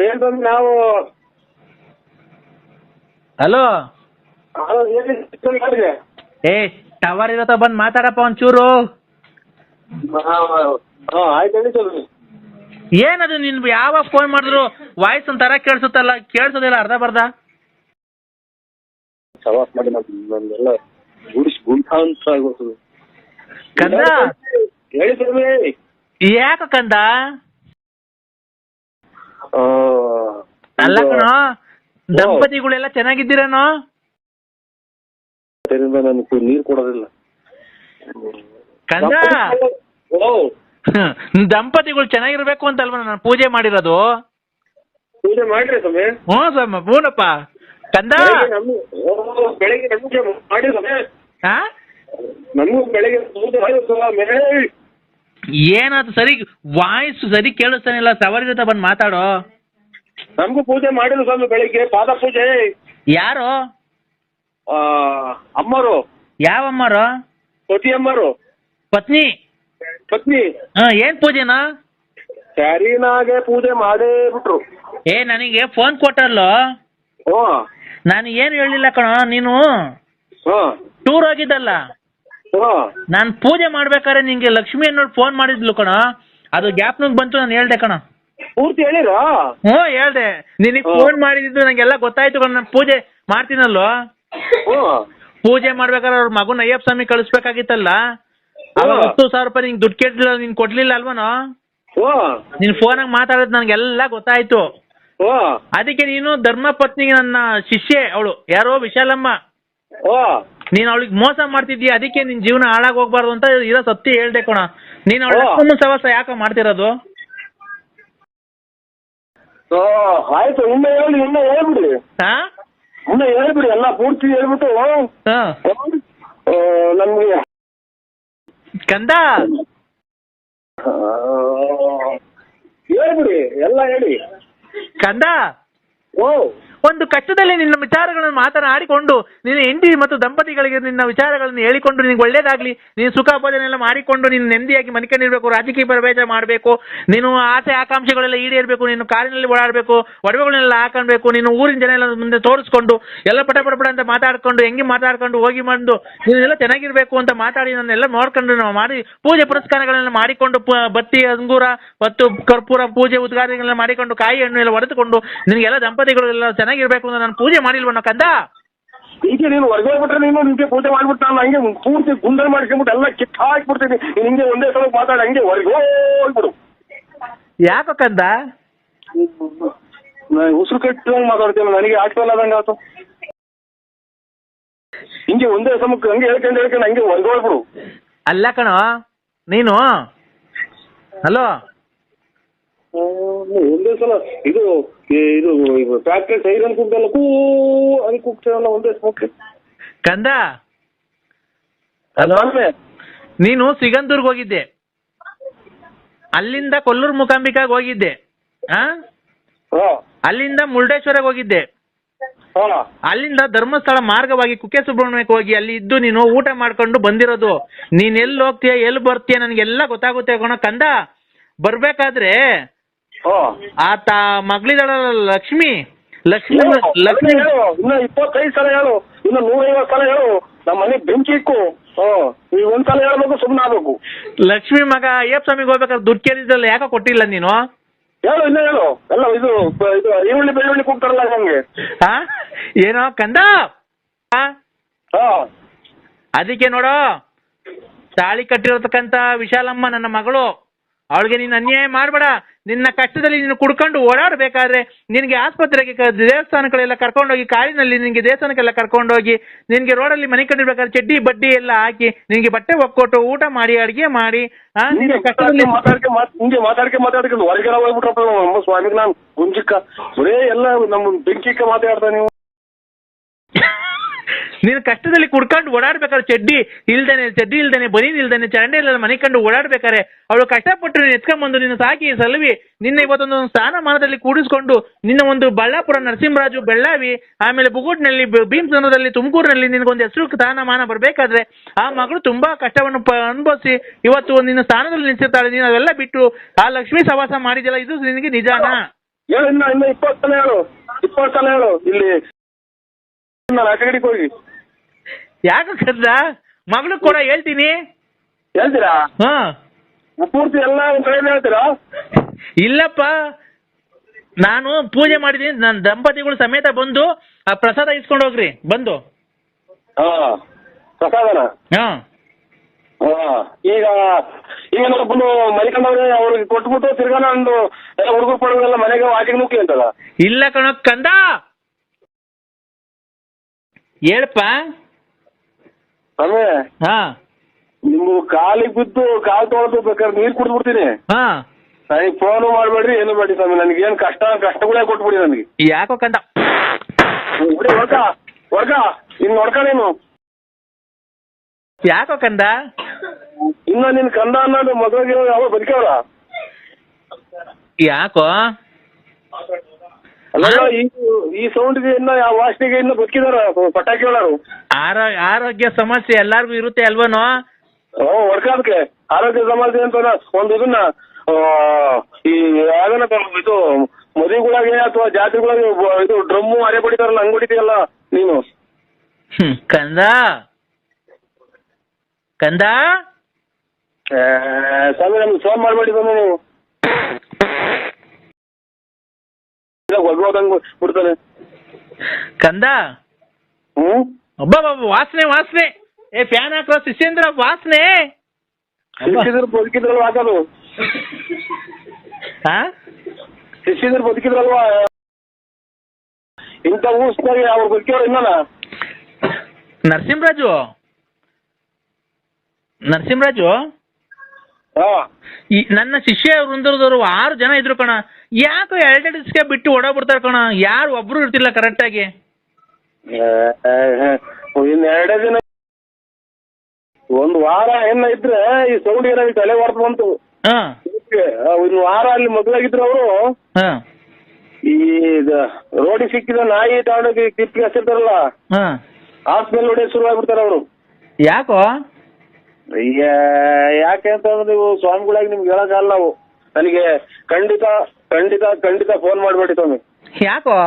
ಏನ್ ಸ್ವಾಮಿ ನಾವು? ಹಲೋ, ಮಾಡಿದೆ. ಟವರ್ ಇರತ್ತ, ಬಂದ್ ಮಾತಾಡಪ್ಪ ಒಂಚೂರು. ಆಯ್ತು ಹೇಳಿ ಸ್ವಾಮಿ. ಏನದು ನಿನ್ ಯಾವಾಗ ಫೋನ್ ಮಾಡಿದ್ರು ವಾಯ್ಸ್ ಒಂಥರ ಕೇಳಿಸುತ್ತಲ್ಲ, ಕೇಳಿಸೋದಿಲ್ಲ ಅರ್ಧ ಬರ್ಧ. ಸವಾಸ್ ಮಾಡಿ ನಮ್ದೆಲ್ಲ ಗುಡಿಸಿ ಗುಂಟಾಂತ ಆಗೋದು. ಕಂದ ಹೇಳಿ ಸ್ವಾಮಿ. ಯಾಕ ಕಂದ? ಅಲ್ಲ ಕಣೋ, ದಂಪತಿಗಳೆಲ್ಲ ಚೆನ್ನಾಗಿದ್ದೀರೇನೋ? ಅದರಿಂದ ನನಗೆ ನೀರು ಕೊಡೋದಿಲ್ಲ ಕಂದ. ದಂಪತಿಗಳು ಚೆನ್ನಾಗಿರ್ಬೇಕು ಅಂತ ಅಲ್ವ ನಾನು ಪೂಜೆ ಮಾಡಿರೋದು? ಪೂಜೆ ಮಾಡ್ರಿ ಸ್ವಾಮಿ. ಸ್ವಾಮಿ, ಹೂನಪ್ಪ ಕಂದ. ಬೆಳಿಗ್ಗೆ ನಮಗೆ ಮಾಡಿ ಸ್ವಾಮಿ. ನಮಗೂ ಬೆಳಿಗ್ಗೆ ಪೂಜೆ ಮಾಡಿ ಸ್ವಾಮಿ. ಏನಾದ್ರು ಸರಿ ವಾಯ್ಸ್ ಸರಿ ಕೇಳಿಸ್ತಾನಿಲ್ಲ, ಸವರಿಗತ ಬಂದ್ ಮಾತಾಡೋ. ನಮಗೂ ಪೂಜೆ ಮಾಡಿಲ್ಲ ಸ್ವಾಮಿ, ಬೆಳಿಗ್ಗೆ ಪಾದ ಪೂಜೆ. ಯಾರು? ಅಮ್ಮರು. ಯಾವ ಅಮ್ಮರು? ಪತಿ ಅಮ್ಮರು. ಪತ್ನಿ. ಏನ್ ಪೂಜೆನಾ? ಕ್ಯಾರಿನಾಗೆ ಪೂಜೆ ಮಾಡೇ ಬಿಟ್ರು. ನನಗೆ ಫೋನ್ ಕೊಟ್ಟಲ್ಲೋ, ನಾನು ಏನು ಹೇಳಿಲ್ಲ ಕಣೋ. ನೀನು ಟೂರ್ ಹೋಗಿದ್ದಲ್ಲ, ನಾನು ಪೂಜೆ ಮಾಡ್ಬೇಕಾದ್ರೆ ನಿಂಗೆ ಲಕ್ಷ್ಮಿ ಅನ್ನೋರು ಫೋನ್ ಮಾಡಿದ್ಲು ಕಣ. ಅದು ಗ್ಯಾಪ್ನಾಗ ಬಂತು, ನಾನು ಹೇಳ್ದೆ ಕಣ. ಪೂರ್ತಿ ಹೇಳಿರಾ? ಹೇಳ್ದೆ. ನಿನಗೆ ಫೋನ್ ಮಾಡಿದ್ದು ನಂಗೆಲ್ಲ ಗೊತ್ತಾಯ್ತು ಕಣ. ನಾನು ಪೂಜೆ ಮಾಡ್ತೀನಲ್ವ, ಪೂಜೆ ಮಾಡ್ಬೇಕಾದ್ರೆ ಅವ್ರ ಮಗನ ಅಯ್ಯಪ್ಪ ಸ್ವಾಮಿ ಕಳಿಸ್ಬೇಕಾಗಿತ್ತಲ್ಲ, ಅವಾಗ 10,000 ರೂಪಾಯಿ ನಿಂಗೆ ದುಡ್ಡು ಕೇಳಿಲ್ಲ, ನೀನ್ ಕೊಡ್ಲಿಲ್ಲ ಅಲ್ವನೋ? ನಿನ್ ಫೋನಾಗ ಮಾತಾಡೋದು ನನ್ಗೆಲ್ಲ ಗೊತ್ತಾಯ್ತು. ಅದಕ್ಕೆ ನೀನು ಧರ್ಮ ಪತ್ನಿಗೆ ನನ್ನ ಶಿಷ್ಯೆ ಅವಳು, ಯಾರೋ ವಿಶಾಲಮ್ಮ, ನೀನ್ ಅವಳಿಗೆ ಮೋಸ ಮಾಡ್ತಿದ್ದೀಯ. ಅದಕ್ಕೆ ನಿನ್ ಜೀವನ ಹಾಳಾಗಿ ಹೋಗ್ಬಾರ್ದು ಅಂತ ಇರೋ ಸತ್ಯ ಹೇಳ್ದೆ ಕಣ. ನೀನ್ ಅವಳ ಸವಾಸ ಯಾಕ ಮಾಡ್ತಿರೋದು? ಆಯ್ತು, ಇನ್ನ ಹೇಳ್ಬಿಡಿ. ಇನ್ನ ಹೇಳ್ಬಿಡಿ, ಎಲ್ಲ ಪೂರ್ತಿ ಹೇಳ್ಬಿಟ್ಟು ನಮ್ಗೆ ಕಂದ ಹೇಳ್ಬಿಡಿ, ಎಲ್ಲ ಹೇಳಿ ಕಂದ. ಒಂದು ಕಷ್ಟದಲ್ಲಿ ನಿನ್ನ ವಿಚಾರಗಳನ್ನು ಮಾತನಾಡಿಕೊಂಡು ನಿನ್ನ ಹೆಂಡತಿ ಮತ್ತು ದಂಪತಿಗಳಿಗೆ ನಿನ್ನ ವಿಚಾರಗಳನ್ನು ಹೇಳಿಕೊಂಡು ನಿನಗೆ ಒಳ್ಳೇದಾಗ್ಲಿ, ನೀನು ಸುಖ ಭೋಜನೆಲ್ಲ ಮಾಡಿಕೊಂಡು ನೀನು ನೆಮ್ಮದಿಯಾಗಿ ಮನಿಕೊಂಡಿರ್ಬೇಕು, ರಾಜಕೀಯ ಪ್ರವೇಶ ಮಾಡಬೇಕು, ನೀನು ಆಸೆ ಆಕಾಂಕ್ಷೆಗಳೆಲ್ಲ ಈಡೇರಬೇಕು, ನೀನು ಕಾರಿನಲ್ಲಿ ಓಡಾಡಬೇಕು, ಒಡವೆಗಳನ್ನೆಲ್ಲ ಹಾಕೊಳ್ಬೇಕು, ನೀನು ಊರಿನ ಜನ ಎಲ್ಲ ಮುಂದೆ ತೋರಿಸ್ಕೊಂಡು ಎಲ್ಲ ಪಟ ಅಂತ ಮಾತಾಡ್ಕೊಂಡು ಹೆಂಗೆ ಮಾತಾಡ್ಕೊಂಡು ಹೋಗಿ ಬಂದು ನೀನೆಲ್ಲ ಚೆನ್ನಾಗಿರ್ಬೇಕು ಅಂತ ಮಾತಾಡಿ ನನ್ನೆಲ್ಲ ನೋಡ್ಕೊಂಡು ನಾವು ಮಾಡಿ ಪೂಜೆ ಪುರಸ್ಕಾರಗಳನ್ನ ಮಾಡಿಕೊಂಡು ಬತ್ತಿ ಅಂಗೂರ ಮತ್ತು ಕರ್ಪೂರ ಪೂಜೆ ಉದ್ಘಾಟನೆಗಳನ್ನ ಮಾಡಿಕೊಂಡು ಕಾಯಿ ಹಣ್ಣು ಎಲ್ಲ ಹೊಡೆದುಕೊಂಡು ನಿನಗೆಲ್ಲ ದಂಪತಿಗಳೆಲ್ಲ ಚೆನ್ನಾಗಿರ್ಬೇಕು ಅಂತ ನಾನು ಪೂಜೆ ಮಾಡಿಲ್ವನ್ನೋ ಕಂದ. ಈಗ ನೀನು ಹೊರಗೆ ಹೋಗ್ಬಿಟ್ರೆ ನೀನು ನಿಮಗೆ ಪೂಜೆ ಮಾಡ್ಬಿಟ್ಟು ನಾನು ಹಂಗೆ ಪೂರ್ತಿ ಗುಂಡಲ್ ಮಾಡ್ಕೊಂಡ್ಬಿಟ್ಟು ಎಲ್ಲ ಕಿತ್ತು ಹಾಕ್ಬಿಡ್ತೀನಿ. ಹಿಂಗೆ ಒಂದೇ ಸಲ ಮಾತಾಡಿ ಹಂಗೆ ಹೊರಗೆ ಹೋಗ್ಬಿಡು. ಯಾಕೋ ಕಂದ? ಉಸಿರು ಕಟ್ಟಂಗೆ ಮಾತಾಡ್ತೀನಿ, ನನಗೆ ಆಗ್ತಲ್ಲ ಅದಂಗೆ ಆಯ್ತು. ಹಿಂಗೆ ಒಂದೇ ಸಮಕ್ಕೆ ಹಂಗೆ ಹೇಳ್ಕೊಂಡು ಹಂಗೆ ಹೊರಗೆ ಹೋಗ್ಬಿಡು. ಅಲ್ಲ ಕಣೋ ನೀನು, ಹಲೋ ಒಂದೇ ಸಲ ಇದು ಫ್ಯಾಕ್ಟ್ರಿ ಸೈರನ್ ಕೂಗ್ದಲ್ಲ ಕೂ ಹಂಗೆ ಕೂಗ್ತಾರಲ್ಲ ಒಂದೇ ಸಮಕ್ಕೆ ಕಂದ. ಹಲೋ, ನೀನು ಸಿಗಂದೂರ್ಗೆ ಹೋಗಿದ್ದೆ, ಅಲ್ಲಿಂದ ಕೊಲ್ಲೂರು ಮೂಕಾಂಬಿಕಾಗ್ ಹೋಗಿದ್ದೆ, ಅಲ್ಲಿಂದ ಮುರುಡೇಶ್ವರಕ್ಕೆ ಹೋಗಿದ್ದೆ, ಅಲ್ಲಿಂದ ಧರ್ಮಸ್ಥಳ ಮಾರ್ಗವಾಗಿ ಕುಕ್ಕೆ ಸುಬ್ರಹ್ಮಣ್ಯಕ್ಕೆ ಹೋಗಿ ಅಲ್ಲಿ ಇದ್ದು ನೀನು ಊಟ ಮಾಡ್ಕೊಂಡು ಬಂದಿರೋದು. ನೀನ್ ಎಲ್ಲಿ ಹೋಗ್ತೀಯ ಎಲ್ಲಿ ಬರ್ತೀಯ ನನಗೆಲ್ಲ ಗೊತ್ತಾಗುತ್ತೆ ಕಣೋ ಕಂದ. ಬರ್ಬೇಕಾದ್ರೆ ಆತ ಮಗಳಿದಾಳಲ್ಲ ಲಕ್ಷ್ಮಿ, ಲಕ್ಷ್ಮಿ ಲಕ್ಷ್ಮಿ ಇನ್ನು 25 ಸಲ ಹೇಳು, ಇನ್ನು 150 ಸಲ ಹೇಳು, ನಮ್ಮ ಮನೆ ಬೆಂಕಿ ಇಕ್ಕು. ಈ ಒಂದ್ಸಲ ಹೇಳ್ಬೇಕು, ಸುಮ್ಮನೆ ಆಗ್ಬೇಕು. ಲಕ್ಷ್ಮಿ ಮಗ ಅಯ್ಯಪ್ಪ ಸ್ವಾಮಿಗೆ ಹೋಗ್ಬೇಕಾದ್ರೆ ದುಡ್ಡು ಕೇಳಿದ್ರಲ್ಲ, ಯಾಕೋ ಕೊಟ್ಟಿಲ್ಲ ನೀನು? ಹೇಳು, ಇನ್ನ ಹೇಳು. ಎಲ್ಲ ಇದು ಈರುಳ್ಳಿ ಬೆಳ್ಳುಳ್ಳಿ ಕೂಗ್ತಾರಲ್ಲ ಹಂಗೆ. ಏನೋ ಕಂದ? ಅದಕ್ಕೆ ನೋಡೋ, ತಾಳಿ ಕಟ್ಟಿರತಕ್ಕಂತ ವಿಶಾಲಮ್ಮ ನನ್ನ ಮಗಳು, ಅವಳಿಗೆ ನೀನು ಅನ್ಯಾಯ ಮಾಡಬೇಡ. ನಿನ್ನ ಕಷ್ಟದಲ್ಲಿ ನೀನು ಕುಡ್ಕೊಂಡು ಓಡಾಡಬೇಕಾದ್ರೆ ನಿನಗೆ ಆಸ್ಪತ್ರೆಗೆ ದೇವಸ್ಥಾನಗಳೆಲ್ಲ ಕರ್ಕೊಂಡೋಗಿ, ಕಾರಿನಲ್ಲಿ ನಿನಗೆ ದೇವಸ್ಥಾನಕ್ಕೆಲ್ಲ ಕರ್ಕೊಂಡೋಗಿ, ನಿನಗೆ ರೋಡಲ್ಲಿ ಮನೆ ಕಂಡಿರ್ಬೇಕಾದ್ರೆ ಚಡ್ಡಿ ಬಡ್ಡಿ ಎಲ್ಲ ಹಾಕಿ ನಿನಗೆ ಬಟ್ಟೆ ಒಕ್ಕೊಟ್ಟು ಊಟ ಮಾಡಿ ಅಡಿಗೆ ಮಾಡಿ ನಿನ್ನ ಕಷ್ಟದಲ್ಲಿ ಮಾತಾಡ್ಕೊಂಡು ಹೊರಗೆಲ್ಲ ಹೋಗ್ಬಿಟ್ರಪ್ಪ ನಮ್ಮ ಸ್ವಾಮಿಗೆ. ನಾನು ಗುಂಜಿಕ್ಕ ಬರೇ ಎಲ್ಲ ನಮ್ಮ ಬೆಂಕಿಕ್ಕ ಮಾತಾಡ್ತಾ ನೀವು. ನೀನು ಕಷ್ಟದಲ್ಲಿ ಕುಡ್ಕೊಂಡು ಓಡಾಡ್ಬೇಕಾದ್ರೆ ಚಡ್ಡಿ ಇಲ್ದೇನೆ ಬನೀನ್ ಇಲ್ದೇನೆ ಚರಂಡಿ ಇಲ್ಲ ಮನೆ ಕಂಡು ಓಡಾಡ್ಬೇಕಾರೆ ಅವಳು ಕಷ್ಟಪಟ್ಟು ನೀನು ಎತ್ಕೊಂಡ್ಬಂದು ನಿನ್ನ ಸಾಕಿ ಸಲವಿ ನಿನ್ನ ಇವತ್ತೊಂದು ಸ್ಥಾನಮಾನದಲ್ಲಿ ಕೂಡಿಸ್ಕೊಂಡು ನಿನ್ನ ಒಂದು ಬಳ್ಳಾಪುರ, ನರಸಿಂಹರಾಜು, ಬೆಳ್ಳಾವಿ, ಆಮೇಲೆ ಬುಗುಟ್ನಲ್ಲಿ, ಭೀಮಸಂದ್ರದಲ್ಲಿ, ತುಮಕೂರಿನಲ್ಲಿ ನಿನಗೊಂದು ಹೆಸರು ಸ್ಥಾನಮಾನ ಬರಬೇಕಾದ್ರೆ ಆ ಮಗಳು ತುಂಬಾ ಕಷ್ಟವನ್ನು ಅನುಭವಿಸಿ ಇವತ್ತು ನಿನ್ನ ಸ್ಥಾನದಲ್ಲಿ ನಿಲ್ಸಿರ್ತಾಳೆ. ನೀನು ಅವೆಲ್ಲ ಬಿಟ್ಟು ಆ ಲಕ್ಷ್ಮೀ ಸವಾಸ ಮಾಡಿದೆಯಲ್ಲ, ಇದು ನಿನಗೆ ನಿಜಾನಾ? ಹೇಳು, ಇನ್ನ 20 ಸಲ ಹೇಳು, 20 ಸಲ ಹೇಳು. ಇಲ್ಲಿ ನಾನು ಆಚೆಗಡೆಗೆ ಹೋಗಿ ಯಾಕೆ ಕರ್ದ ಮಗಳು ಕೂಡ ಹೇಳ್ತೀನಿ. ಹೇಳ್ತೀರಾ? ಪೂರ್ತಿ ಎಲ್ಲ ಹೇಳ್ತೀರಾ? ಇಲ್ಲಪ್ಪ, ನಾನು ಪೂಜೆ ಮಾಡಿದೀನಿ, ನನ್ನ ದಂಪತಿಗಳು ಸಮೇತ ಬಂದು ಆ ಪ್ರಸಾದ ಇಸ್ಕೊಂಡು ಹೋಗ್ರಿ ಬಂದು. ಪ್ರಸಾದನ? ಈಗ ನಾವು ಬಂದು ಮಲಿಕೊಂಡವ್ರೆ ಅವ್ರಿಗೆ ಕೊಟ್ಬಿಟ್ಟು ತಿರ್ಗಾ ನಂದು ಎಲ್ಲ ಹುಡುಗರು ಪಡುಗಳೆಲ್ಲ ಮನೆಗೆ ಆಚೆಗೆ ನುಗ್ಗಿ ಅಂತಲ್ಲ? ಇಲ್ಲ ಕಣೋ ಕಂದ, ಹೇಳಪ್ಪ. ಆಮೇಲೆ ನಿಮ್ಗೆ ಕಾಲಿಗೆ ಬಿದ್ದು ಕಾಲು ತೊಳೆದು ಬೇಕಾದ್ರೆ ನೀರು ಕುಡಿದ್ಬಿಡ್ತೀನಿ. ನನಗೆ ಫೋನು ಮಾಡಬೇಡ್ರಿ, ಏನು ಬೇಡಿ ಸ್ವಾಮಿ. ನನಗೇನು ಕಷ್ಟಗಳೇ ಕೊಟ್ಬಿಡಿ ನನಗೆ. ಯಾಕೋ ಕಂದ? ಹೊರ್ಗ ಇನ್ನು ನೋಡ್ಕ ನೀನು. ಯಾಕೋ ಕಂದ? ಇನ್ನ ನಿನ್ ಕಂದ ಅನ್ನೋದು ಮದುವೆಗೆ ಯಾವ ಬದುಕವ್ರ? ಯಾಕೋ ಅಲ್ಲ, ಈ ಸೌಂಡ್ಗೆ ಇನ್ನ ಯಾವ ವಾಸನೆಗೆ ಇನ್ನ ಬದುಕಿದಾರ ಪಟಾಕಿ ಹೇಳೋರು. ಆರೋಗ್ಯ ಸಮಸ್ಯೆ ಎಲ್ಲಾರ್ಗು ಇರುತ್ತೆ ಅಲ್ವನೋ? ಹೊಡ್ಕೋದಕ್ಕೆ ಆರೋಗ್ಯ ಸಮಸ್ಯೆ ಅಂತ ಒಂದು ಇದನ್ನ ಈ ಯಾವ್ದನ ಇದು ಮದುವೆಗಳಾಗೆ ಅಥವಾ ಜಾತಿಗಳಾಗೆ ಇದು ಡ್ರಮ್ಮು ಅರೆ ಬಡಿತಾರಲ್ಲ, ಹಂಗ್ ಹೊಡಿತೀಯಲ್ಲ ನೀನು. ಕಂದ ಕಂದ ಸ್ವಾಮಿ, ನಮ್ಗೆ ಫೋನ್ ಮಾಡಬೇಡಿ ಸ್ವಾಮಿ. ನೀವು ಹೊಲ್ಬೋದಂಗ್ ಬಿಡ್ತಾನೆ ಕಂದ. ಒಬ್ಬ ವಾಸನೆ ಏ ಫ್ಯಾನ್ ಹಾಕೋ ಶಿಷ್ಯೇಂದ್ರ, ವಾಸನೆ ಬದುಕಿದ್ರಲ್ವ ಹಾಕೋದು? ಶಿಷ್ಯಂದ್ರ ಬದುಕಿದ್ರಲ್ವಾ? ಇಂಥ ಊಸ್ನಾಗೆ ಅವ್ರು ಬದುಕಿಯವ್ರು ಇನ್ನ ನರಸಿಂಹರಾಜು ನನ್ನ ಶಿಷ್ಯ ವೃಂದದವರು 6 ಜನ ಇದ್ರು ಕಣ. ಯಾಕೋ 2 ದಿವಸಕ್ಕೆ ಬಿಟ್ಟು ಓಡೋಗ್ಬಿಡ್ತಾರೆ ಕಣ, ಯಾರು ಒಬ್ರು ಇರ್ತಿಲ್ಲ ಕರೆಕ್ಟಾಗಿ. ಇನ್ನು 2 ದಿನ 1 ವಾರ ಏನ ಇದ್ರೆ ಈ ಸೌಂಡ್ ಏನಾಗಿ ತಲೆ ಹೊರತು ಬಂತು. 1 ವಾರ ಅಲ್ಲಿ ಮದುವಾಗಿದ್ರು ಅವರು ಈ ರೋಡಿಗೆ ಸಿಕ್ಕಿದ ನಾಯಿ ತಗೊಂಡೋಗಿ ಕಿಪ್ಪಿಗೆ ಹಚ್ಚಿರ್ತಾರಲ್ಲ ಹಾ ಆ ಸ್ಮೆಲ್ ಹೊಡೆಯೋಕೆ ಶುರು ಆಗ್ಬಿಡ್ತಾರ ಅವರು. ಯಾಕೋ? ಯಾಕೆ ಅಂತಂದ್ರೆ ನೀವು ಸ್ವಾಮಿಗಳಾಗಿ ನಿಮ್ಗೆ ಹೇಳಕ್ಕಾಗಲ್ಲ ನಾವು. ನನಗೆ ಖಂಡಿತ ಖಂಡಿತ ಖಂಡಿತ ಫೋನ್ ಮಾಡ್ಬೇಡಿ ಸ್ವಾಮಿ. ಯಾಕೋ?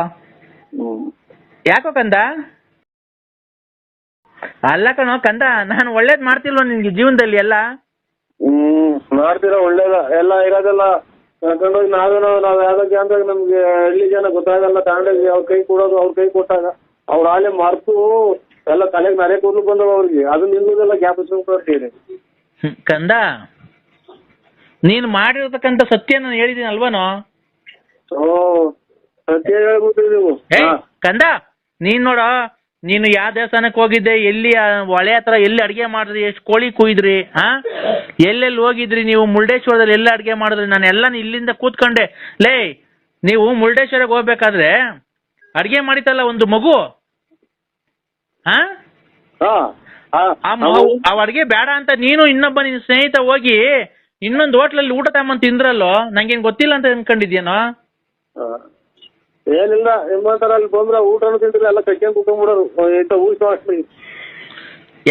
ಯಾಕೋ ಕಂದ? ಅಲ್ಲ ಕಣೋ ಕಂದ, ನಾನು ಒಳ್ಳೇದ್ ಮಾಡ್ತಿಲ್ವ ನಿನ್ಗೆ ಜೀವನದಲ್ಲಿ ಎಲ್ಲ? ಮಾಡ್ತೀರಾ ಒಳ್ಳೇದ ಎಲ್ಲ ಇರೋದೆಲ್ಲ ತಗೊಂಡೋಗಿ ನಾವ್ ಯಾವ್ದಕ್ಕೆ ಅಂದಾಗ ನಮ್ಗೆ ಹಳ್ಳಿ ಜನ ಗೊತ್ತಾಗಲ್ಲ. ತಗೊಂಡೋಗಿ ಅವ್ರ ಕೈ ಕೊಡೋದು, ಅವ್ರ ಕೈ ಕೊಟ್ಟಾಗ ಅವ್ರ ಆಲೆ ಮರ್ತು ಎಲ್ಲ ತಲೆಗೆ ನರೆ ಕೂದಲು ಬಂದವ ಅವ್ರಿಗೆ. ಅದು ನಿಲ್ಲೋದೆಲ್ಲ ಗ್ಯಾಪ್ ಇಸ್ಕೊಂಡ್ಬಿಡ್ತೀರಿ. ಕಂದ, ನೀನು ಮಾಡಿರ್ತಕ್ಕಂಥ ಸತ್ಯ ನಾನು ಹೇಳಿದ್ದೀನಿ ಅಲ್ವನೋ? ಸತ್ಯ ಹೇಳ್ಬಿಟ್ರಿ ನೀವು. ಕಂದ, ನೀನ್ ನೋಡ, ನೀನು ಯಾವ ದೇವಸ್ಥಾನಕ್ಕೆ ಹೋಗಿದ್ದೆ, ಎಲ್ಲಿ ಹೊಳೆ ಹತ್ರ ಎಲ್ಲಿ ಅಡಿಗೆ ಮಾಡಿದ್ರಿ, ಎಷ್ಟು ಕೋಳಿ ಕುಯ್ದ್ರಿ, ಎಲ್ಲೆಲ್ಲಿ ಹೋಗಿದ್ರಿ ನೀವು, ಮುರುಡೇಶ್ವರದಲ್ಲಿ ಎಲ್ಲ ಅಡಿಗೆ ಮಾಡಿದ್ರಿ, ನಾನು ಎಲ್ಲ ಇಲ್ಲಿಂದ ಕೂತ್ಕೊಂಡೆ. ಲೇ, ನೀವು ಮುರುಡೇಶ್ವರಕ್ಕೆ ಹೋಗ್ಬೇಕಾದ್ರೆ ಅಡಿಗೆ ಮಾಡಿತಲ್ಲ ಒಂದು ಮಗು, ಆ ಅಡಿಗೆ ಬೇಡ ಅಂತ ನೀನು ಇನ್ನೊಬ್ಬ ನಿನ್ನ ಸ್ನೇಹಿತ ಹೋಗಿ ಇನ್ನೊಂದು ಹೋಟ್ಲಲ್ಲಿ ಊಟ ತಗೊಂಡ್ ತಿಂದ್ರಲ್ಲೋ, ನಂಗೇನ್ ಗೊತ್ತಿಲ್ಲ ಅಂತ ಅನ್ಕೊಂಡಿದ್ಯೇನೋ? ಏನಿಲ್ಲ, ನಿಮ್ಮಂತರ ಅಲ್ಲಿ ಬಂದ್ರ ಊಟನು ತಿಂದ್ರೆ ಎಲ್ಲ ಕಟ್ಕೊಂಡ್ ಕುತ್ಕೊಂಡ್ಬಿಡೋರು ಇಂಥ ಊಟ ಅಷ್ಟೇ.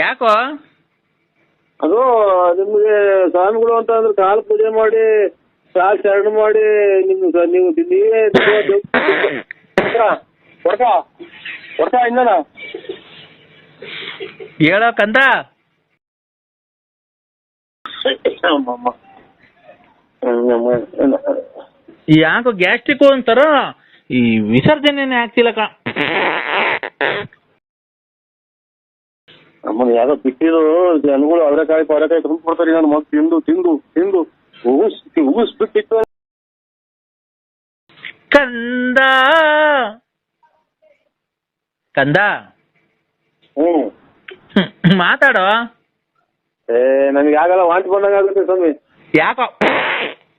ಯಾಕೋ? ಅದು ನಿಮ್ಗೆ ಸ್ವಾಮಿಗಳು ಅಂತ ಅಂದ್ರೆ ಕಾಲು ಪೂಜೆ ಮಾಡಿ ಸಾಕು ಶರಣ ಮಾಡಿ ನೀವು ನೀವೇ ವರ್ಷ ಇನ್ನನ ಹೇಳೋ ಕಂದ. ಯಾಕೋ ಗ್ಯಾಸ್ಟ್ರಿಕ್ ಅಂತಾರ, ಈ ವಿಸರ್ಜನೆ ಆಗ್ತಿಲ್ಲ ಕ. ನಮ್ಮನ್ನ ಯಾರೋ ಬಿಟ್ಟಿದ್ರು ಜನಗಳು ಅವರೆಕಾಯಿ ತಂದು ಕೊಡ್ತಾರೆ. ನಾನು ಮಗ ತಿಂದು ತಿಂದು ತಿಂದು ಉಗಿಸ್ಬಿಟ್ಟಿತ್ತು ಕಂದ. ಕಂದ ಮಾತಾಡೋ. ನನಗೆ ಆಗಲ್ಲ, ವಾಂತಿ ಬಂದಂಗ ಆಗುತ್ತೆ ಸ್ವಾಮಿ. ಯಾಕೋ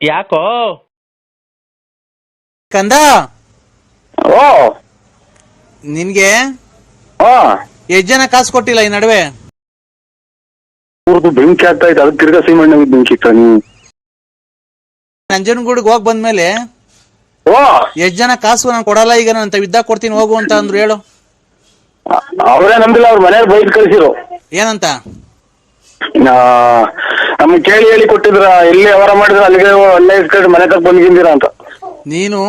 ಯಾಕೋ ಕಂದ? ಓ, ನಿನ್ಗೆ ಎಷ್ಟ್ ಜನ ಕಾಸು ಕೊಟ್ಟಿಲ್ಲ ಈ ನಡುವೆ? ಬೆಂಕಿ ಆಗ್ತಾ ಇತ್ತು, ಅದಕ್ಕೆ ತಿರ್ಗಾ ಸೀಮಣ್ಣ ಬೆಂಕಿ ಇತ್ತ. ನೀವು ನಂಜನಗೂಡಿಗೆ ಹೋಗ್ ಬಂದ್ಮೇಲೆ ಎಷ್ಟ್ ಜನ ಕಾಸು ನಾನು ಕೊಡಲ್ಲ ಈಗ ನಾನು ವಿದ್ಯಾ ಕೊಡ್ತೀನಿ ಹೋಗು ಅಂತ ಅಂದ್ರು, ಹೇಳು. ಅವರೇ ನಂಬಿಲ್ಲ, ಅವ್ರ ಮನೆಯವ್ರು ಬೈದ್ ಕಳಿಸಿರು. ಏನಂತ? ನಮ್ಗೆ ಕೇಳಿ ಹೇಳಿ ಕೊಟ್ಟಿದ್ರ, ಎಲ್ಲಿ ಅವರ ಮಾಡಿದ್ರ ಅಲ್ಲಿಗೆ ಅಲ್ಲೇ ಇಸ್ಕೊಂಡು ಮನೆ ತಕ್ಕ ಬಂದ್ಗಿಂದಿರ ಅಂತ. ನೀನು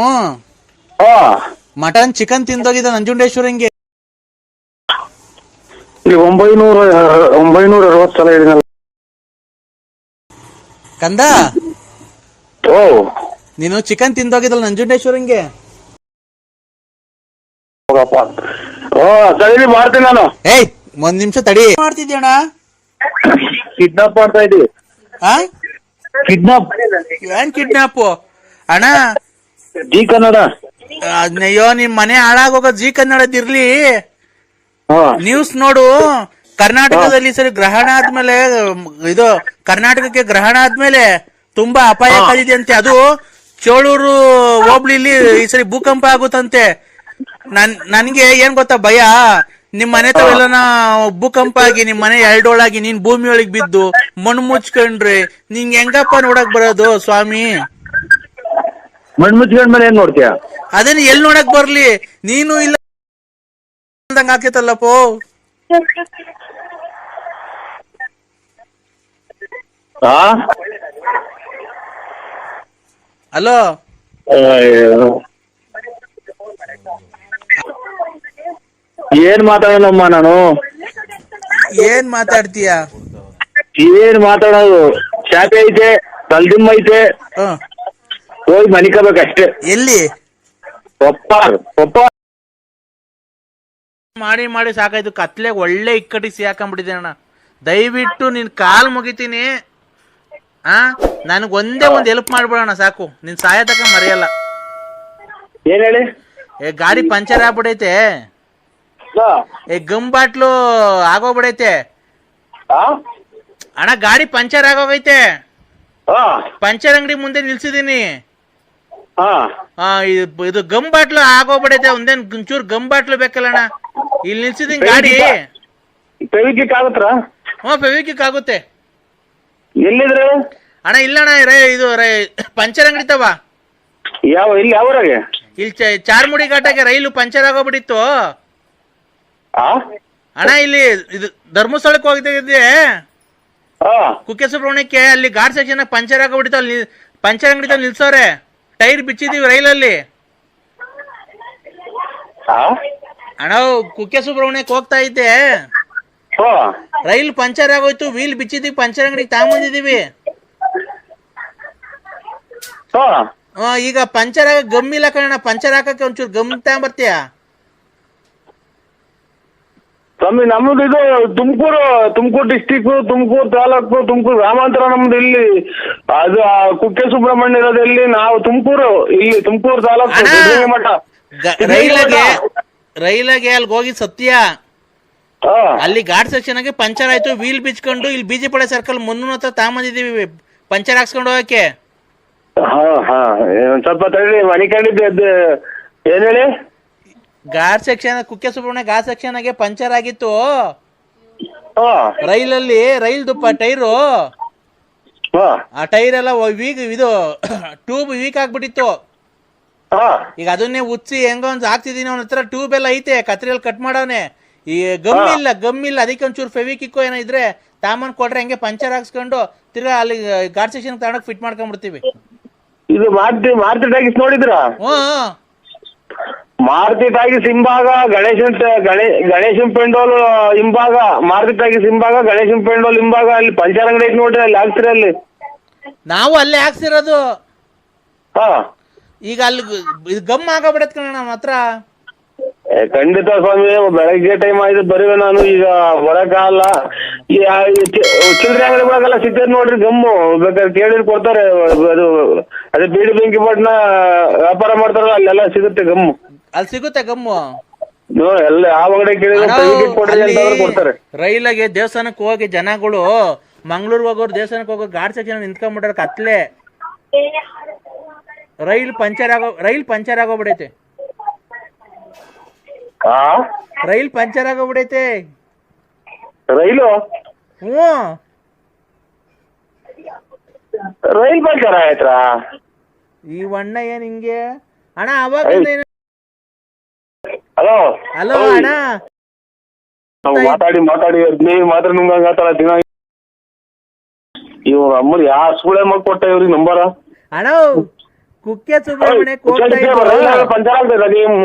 ಮಟನ್ ಚಿಕನ್ ತಿಂದೋಗಿದ್ದ ನಂಜುಂಡೇಶ್ವರಂಗೆ. 960 ಸಲ ಹೇಳಿದ್ನಲ್ಲ ಕಂದ. ನೀನು ಚಿಕನ್ ತಿಂದೋಗಿದ್ದಲ್ಲ ನಂಜುಂಡೇಶ್ವರಂಗೆ. ಸರಿ ಮಾಡ್ತೀನಿ ನಾನು. ಏಯ್, ಒಂದ್ ನಿಮಿಷ ತಡಿ. ಮಾಡ್ತಿದ್ಯಣ್ಣ? ಕಿಡ್ನಾಪ್ ಮಾಡ್ತಾ ಇದ್ದೀವಿ. ಕಿಡ್ನಾಪ್? ಏನ್ ಕಿಡ್ನಾಪ್ ಅಣ್ಣ? ಜಿ ಕನ್ನಡ. ಅಯ್ಯೋ, ನಿಮ್ ಮನೆ ಹಾಳಾಗೋಗ ಜಿ ಕನ್ನಡದಿರ್ಲಿ. ನ್ಯೂಸ್ ನೋಡು. ಕರ್ನಾಟಕದಲ್ಲಿ ಸರಿ ಗ್ರಹಣ ಆದ್ಮೇಲೆ, ಇದು ಕರ್ನಾಟಕಕ್ಕೆ ಗ್ರಹಣ ಆದ್ಮೇಲೆ ತುಂಬಾ ಅಪಾಯ ಕಾದಿದೆ ಅಂತೆ. ಅದು ಚೋಳೂರು ಹೋಬ್ಳಿಲಿ ಈ ಸರಿ ಭೂಕಂಪ ಆಗುತ್ತಂತೆ. ನನ್ಗೆ ಏನ್ ಗೊತ್ತಾ ಭಯ, ನಿಮ್ ಮನೆ ತಾವೆಲ್ಲ ಭೂಕಂಪ ಆಗಿ ನಿಮ್ ಮನೆ ಎರಡೋಳಾಗಿ ನೀನ್ ಭೂಮಿ ಒಳಗ್ ಬಿದ್ದು ಮಣ್ಣು ಮುಚ್ಕೊಂಡ್ರೆ ನಿಂಗೆ ಹೆಂಗಪ್ಪ ನೋಡಕ್ ಬರೋದು ಸ್ವಾಮಿ? ಮಣ್ಣು ಮುಚ್ಕೊಂಡ್ಮೇಲೆ ಏನ್ ನೋಡ್ತೀಯ? ಅದೇನು ಎಲ್ ನೋಡಕ್ ಬರ್ಲಿ, ನೀನು ಇಲ್ಲ ಹಾಕೈತಲ್ಲಪ್ಪೋ. ಹಲೋ, ಏನ್ ಮಾತಾಡೋಣಮ್ಮ ನಾನು? ಏನ್ ಮಾತಾಡ್ತೀಯ? ಏನ್ ಮಾತಾಡೋದು? ಚಾಪೆ ಐತೆ, ತಲ್ದಿಮ್ಮ ಐತೆ, ಹೋಗಿ ಮನಿಕಬೇಕಷ್ಟೇ. ಎಲ್ಲಿ? ಪಪ್ಪ ಮಾಡಿ ಮಾಡಿ ಸಾಕಾಯ್ತು. ಕತ್ಲೆಗೆ ಒಳ್ಳೆ ಇಕ್ಕಟ್ಟಿಗೆ ಸಿಗಾಕೊಂಡ್ಬಿಟ್ಟಿದೆ ಅಣ್ಣ. ದಯವಿಟ್ಟು ನಿನ್ ಕಾಲ್ ಮುಗಿತೀನಿ, ನನಗ್ ಒಂದೇ ಒಂದ್ ಹೆಲ್ಪ್ ಮಾಡ್ಬಿಡೋಣ ಸಾಕು. ನಿನ್ ಸಹಾಯ ತಕ ಮರೆಯಲ್ಲ. ಏನ್ ಹೇಳಿ? ಗಾಡಿ ಪಂಚರ್ ಆಗ್ಬಿಡೈತೆ, ಗಮ್ ಬಾಟ್ಲು ಆಗೋಗ್ಬಿಡೈತೆ ಅಣ್ಣ. ಗಾಡಿ ಪಂಚರ್ ಆಗೋಗೈತೆ, ಪಂಚರ್ ಅಂಗಡಿ ಮುಂದೆ ನಿಲ್ಸಿದೀನಿ. ಇದು ಗಮ್ ಬಾಟ್ಲು ಆಗೋಗ್ಬಿಡೈತೆ. ಒಂದೇನ್ ಒಂಚೂರು ಗಮ್ ಬಾಟ್ಲು ಬೇಕಲ್ಲ ಅಣ್ಣ? ಇಲ್ಲಿ ನಿಲ್ಸಿದೀನಿ ಗಾಡಿ. ಫೆವಿಕ್ವಿಕ್ ಆಗುತ್ತಾ? ಫೆವಿಕ್ವಿಕ್ ಆಗುತ್ತೆ. ಎಲ್ಲಿದ್ರೆ ಅಣ್ಣ? ಇಲ್ಲಣ್ಣ, ಇದು ಪಂಚರ್ ಅಂಗಡಿ ತವ. ಇಲ್ಲಿ ಯಾವ್ರಾಗೆ? ಇಲ್ಲಿ ಚಾರ್ಮುಡಿ ಘಾಟಗೆ ರೈಲು ಪಂಚರ್ ಆಗೋಗ್ಬಿಟ್ಟಿತ್ತು ಆ ಅಣ್ಣ. ಇಲ್ಲಿ ಇದು ಧರ್ಮಸ್ಥಳಕ್ಕೆ ಹೋಗ್ತಿದ್ದೆ ಹಾ ಕುಕ್ಕೆ ಸುಬ್ರಹ್ಮಣ್ಯಕ್ಕೆ, ಅಲ್ಲಿ ಘಾಟ್ ಸೆಕ್ಷನ್ ಪಂಚರ್ ಆಗೋಗ್ಬಿಟ್ಟಿತ್ತು. ಅಲ್ಲಿ ಪಂಚರ್ ಅಂಗಡಿ ನಿಲ್ಸವ್ರೆ, ಟೈರ್ ಬಿಚ್ಚಿದೀವಿ ರೈಲಲ್ಲಿ. ಆ ಅಣ್ಣ ಕುಕ್ಕೆ ಸುಬ್ರಹ್ಮಣ್ಯಕ್ಕೆ ಹೋಗ್ತಾ ಇದ್ದೆ, ಹಾ ರೈಲ್ ಪಂಚರ್ ಆಗೋಯ್ತು, ವೀಲ್ ಬಿಚ್ಚಿದೀವಿ, ಪಂಚರ್ ಅಂಗಡಿಗೆ ತಗೊಂಬಂದಿದೀವಿ. ಹಾ ಈಗ ಪಂಚರ್ ಆಗ ಗಮ್ ಇಲ್ಲ ಕಣ, ಪಂಚರ್ ಹಾಕಕ್ಕೆ ಒಂಚೂರು ಗಮ್ ತಗೊಂಬರ್ತೀಯ? ಸ್ವಾಮಿ ನಮ್ದು ಇದು ತುಮಕೂರು ಡಿಸ್ಟಿಕ್, ತುಮಕೂರು ತಾಲೂಕು, ತುಮಕೂರು ಗ್ರಾಮಾಂತರ ನಮ್ದು. ಇಲ್ಲಿ ಅದು ಕುಕ್ಕೆ ಸುಬ್ರಹ್ಮಣ್ಯ ಇರೋದಲ್ಲಿ ನಾವು ತುಮಕೂರು, ಇಲ್ಲಿ ತುಮಕೂರು ತಾಲೂಕು ಅಣ್ಣ, ಸಿದ್ಧಗಂಗಾ ಮಠ. ರೈಲಾಗೆ ಅಲ್ಲಿ ಹೋಗಿ ಸತ್ಯ, ಹಾ ಅಲ್ಲಿ ಘಾಟ್ ಸೆಕ್ಷನ್ ಆಗಿ ಪಂಚರ್ ಆಯ್ತು, ವೀಲ್ ಬಿಚ್ಕೊಂಡು ಇಲ್ಲಿ ಬಿಜಿಪಡೆ ಸರ್ಕಲ್ ಮುನ್ನೂರ ಹತ್ರ ತಗೊಂಬಂದಿದೀವಿ ಪಂಚರ್ ಹಾಕ್ಸ್ಕೊಂಡು ಹೋಗಕ್ಕೆ. ಹಾ ಹಾ ಒಂದ್ ಸ್ವಲ್ಪ ತಡಿ, ಮನೆ ಕಂಡಿದ್ದೆ. ಏನ್ ಹೇಳಿ? ಘಾಟ್ ಸೆಕ್ಷನ್, ಕುಕ್ಕೆ ಸುಬ್ರಹ್ಮಣ್ಯ ಘಾಟ್ ಸೆಕ್ಷನ್ ಆಗಿ ಪಂಚರ್ ಆಗಿತ್ತು ಹಾ ರೈಲಲ್ಲಿ. ರೈಲ್ದು ಟೈರು, ಹಾ ಆ ಟೈರ್ ಎಲ್ಲ ವೀಕ್, ಇದು ಟ್ಯೂಬ್ ವೀಕ್ ಆಗ್ಬಿಟ್ಟಿತ್ತು. ಹಾ ಈಗ ಅದನ್ನೇ ಉಚ್ಚಿ ಹೆಂಗ ಒಂದ್ ಹಾಕ್ತಿದೀನಿ, ಅವನ ಹತ್ರ ಟ್ಯೂಬ್ ಎಲ್ಲ ಐತೆ, ಕತ್ರಿಯಲ್ಲಿ ಕಟ್ ಮಾಡವನೆ. ಈ ಗಮ್ ಇಲ್ಲ, ಅದಕ್ಕೆ ಒಂಚೂರು ಫೆವಿಕಿಕ್ಕೋ ಏನೋ ಇದ್ರೆ ತಾಮನ್ ಕೊಟ್ರೆ ಹಂಗೆ ಪಂಚರ್ ಹಾಕ್ಸ್ಕೊಂಡು ತಿರ್ಗಾ ಅಲ್ಲಿ ಘಾಟ್ ಸೆಕ್ಷನ್ ತಗೊಂಡೋಗಿ ಫಿಟ್ ಮಾಡ್ಕೊಂಡ್ಬಿಡ್ತೀವಿ. ಇದು ಮಾರುತಿ ಟಾಕೀಸ್ ನೋಡಿದ್ರ? ಮಾರುತಿ ಟಾಕೀಸ್ ಹಿಂಭಾಗ ಗಣೇಶನ್ ಪೆಂಡೋಲ್ ಹಿಂಭಾಗ, ಮಾರುತಿ ಟಾಕೀಸ್ ಹಿಂಭಾಗ ಗಣೇಶನ್ ಪೆಂಡೋಲ್ ಹಿಂಭಾಗ, ಅಲ್ಲಿ ಪಂಚರ್ ಅಂಗಡಿ ಐತಿ ನೋಡ್ರಿ, ಅಲ್ಲಿ ಹಾಕ್ತಿರಿ ಅಲ್ಲಿ. ನಾವು ಅಲ್ಲೇ ಹಾಕ್ಸಿರೋದು. ಹಾ ಈಗ ಅಲ್ಲಿ ಗಮ್ ಆಗೋಗ್ಬಿಡತ್ ಕಣ ನಮ್ಮ ಹತ್ರ. ಖಂಡಿತ ಸ್ವಾಮಿ, ಬೆಳಗ್ಗೆ ಟೈಮ್ ಆಯ್ತು ಬರುವೆ ನಾನು, ಈಗ ಬರಕ್ಕಾಗಲ್ಲ. ಚಿಲ್ಲರೆ ಅಂಗಡಿಗಳಿಗೆಲ್ಲ ಸಿಗ್ತದೆ ನೋಡ್ರಿ ಗಮ್ಮು, ಬೇಕಾದ್ರೆ ಕೇಳಿದ್ರೆ ಕೊಡ್ತಾರೆ. ಅದು ಅದೇ ಬೀಡಿ ಬೆಂಕಿ ಪಟ್ನ ವ್ಯಾಪಾರ ಮಾಡ್ತಾರಲ್ಲ, ಅಲ್ಲೆಲ್ಲ ಸಿಗುತ್ತೆ ಗಮ್ಮು. ಅಲ್ಲಿ ಸಿಗುತ್ತೆ ಗಮ್ಮು ಎಲ್ಲ ಯಾವ ಅಂಗಡಿ ಕೇಳಿದ್ರೆ ಕೊಡ್ರಿ ಅಂತಂದ್ರೆ ಕೊಡ್ತಾರೆ. ರೈಲಾಗೆ ದೇವಸ್ಥಾನಕ್ಕೆ ಹೋಗಿ ಜನಗಳು, ಮಂಗ್ಳೂರ್ ಹೋಗೋರು ದೇವಸ್ಥಾನಕ್ಕೆ ಹೋಗೋ ಘಾಟ್ ಸೆಕ್ಷನ್ ನಿಂತ್ಕೊಂಡ್ಬಿಟ್ಟಾರ ಕತ್ಲೆ. ರೈಲ್ ಪಂಚರ್ ಆಗೋಗ್ಬಿಡೈತೆ. ರೈಲ್ ಪಂಚರ್ ಆಗೋಗ್ಬಿಡೈತೆ. ರೈಲು ರೈಲ್ ಪಂಚರ್ ಆಯ್ತಾ? ಈ ವಣ್ಣ ಏನ್ ಹಿಂಗೆ ಅಣ್ಣ? ಅವಾಗ ಹಲೋ ಹಲೋ ಅಣ್ಣ, ಮಾತಾಡಿ ಹದಿನೈದು ಮಾತ್ರ ನುಂಗಾಗತ್ತಲ್ಲ ದಿನ. ಇವ್ರ ಅಮ್ಮರು ಯಾವ ಸ್ಕೂಲೇ ಮಾಡ್ಕೊಟ್ಟ ಇವ್ರಿಗೆ ನಂಬರ? ಅಣ್ಣ ಕುಕ್ಕೆ ಸುಬ್ರಹ್ಮಣ್ಯಕ್ಕೆ ಪಂಚರ್ ಆಗ್ತದ ನೀವು?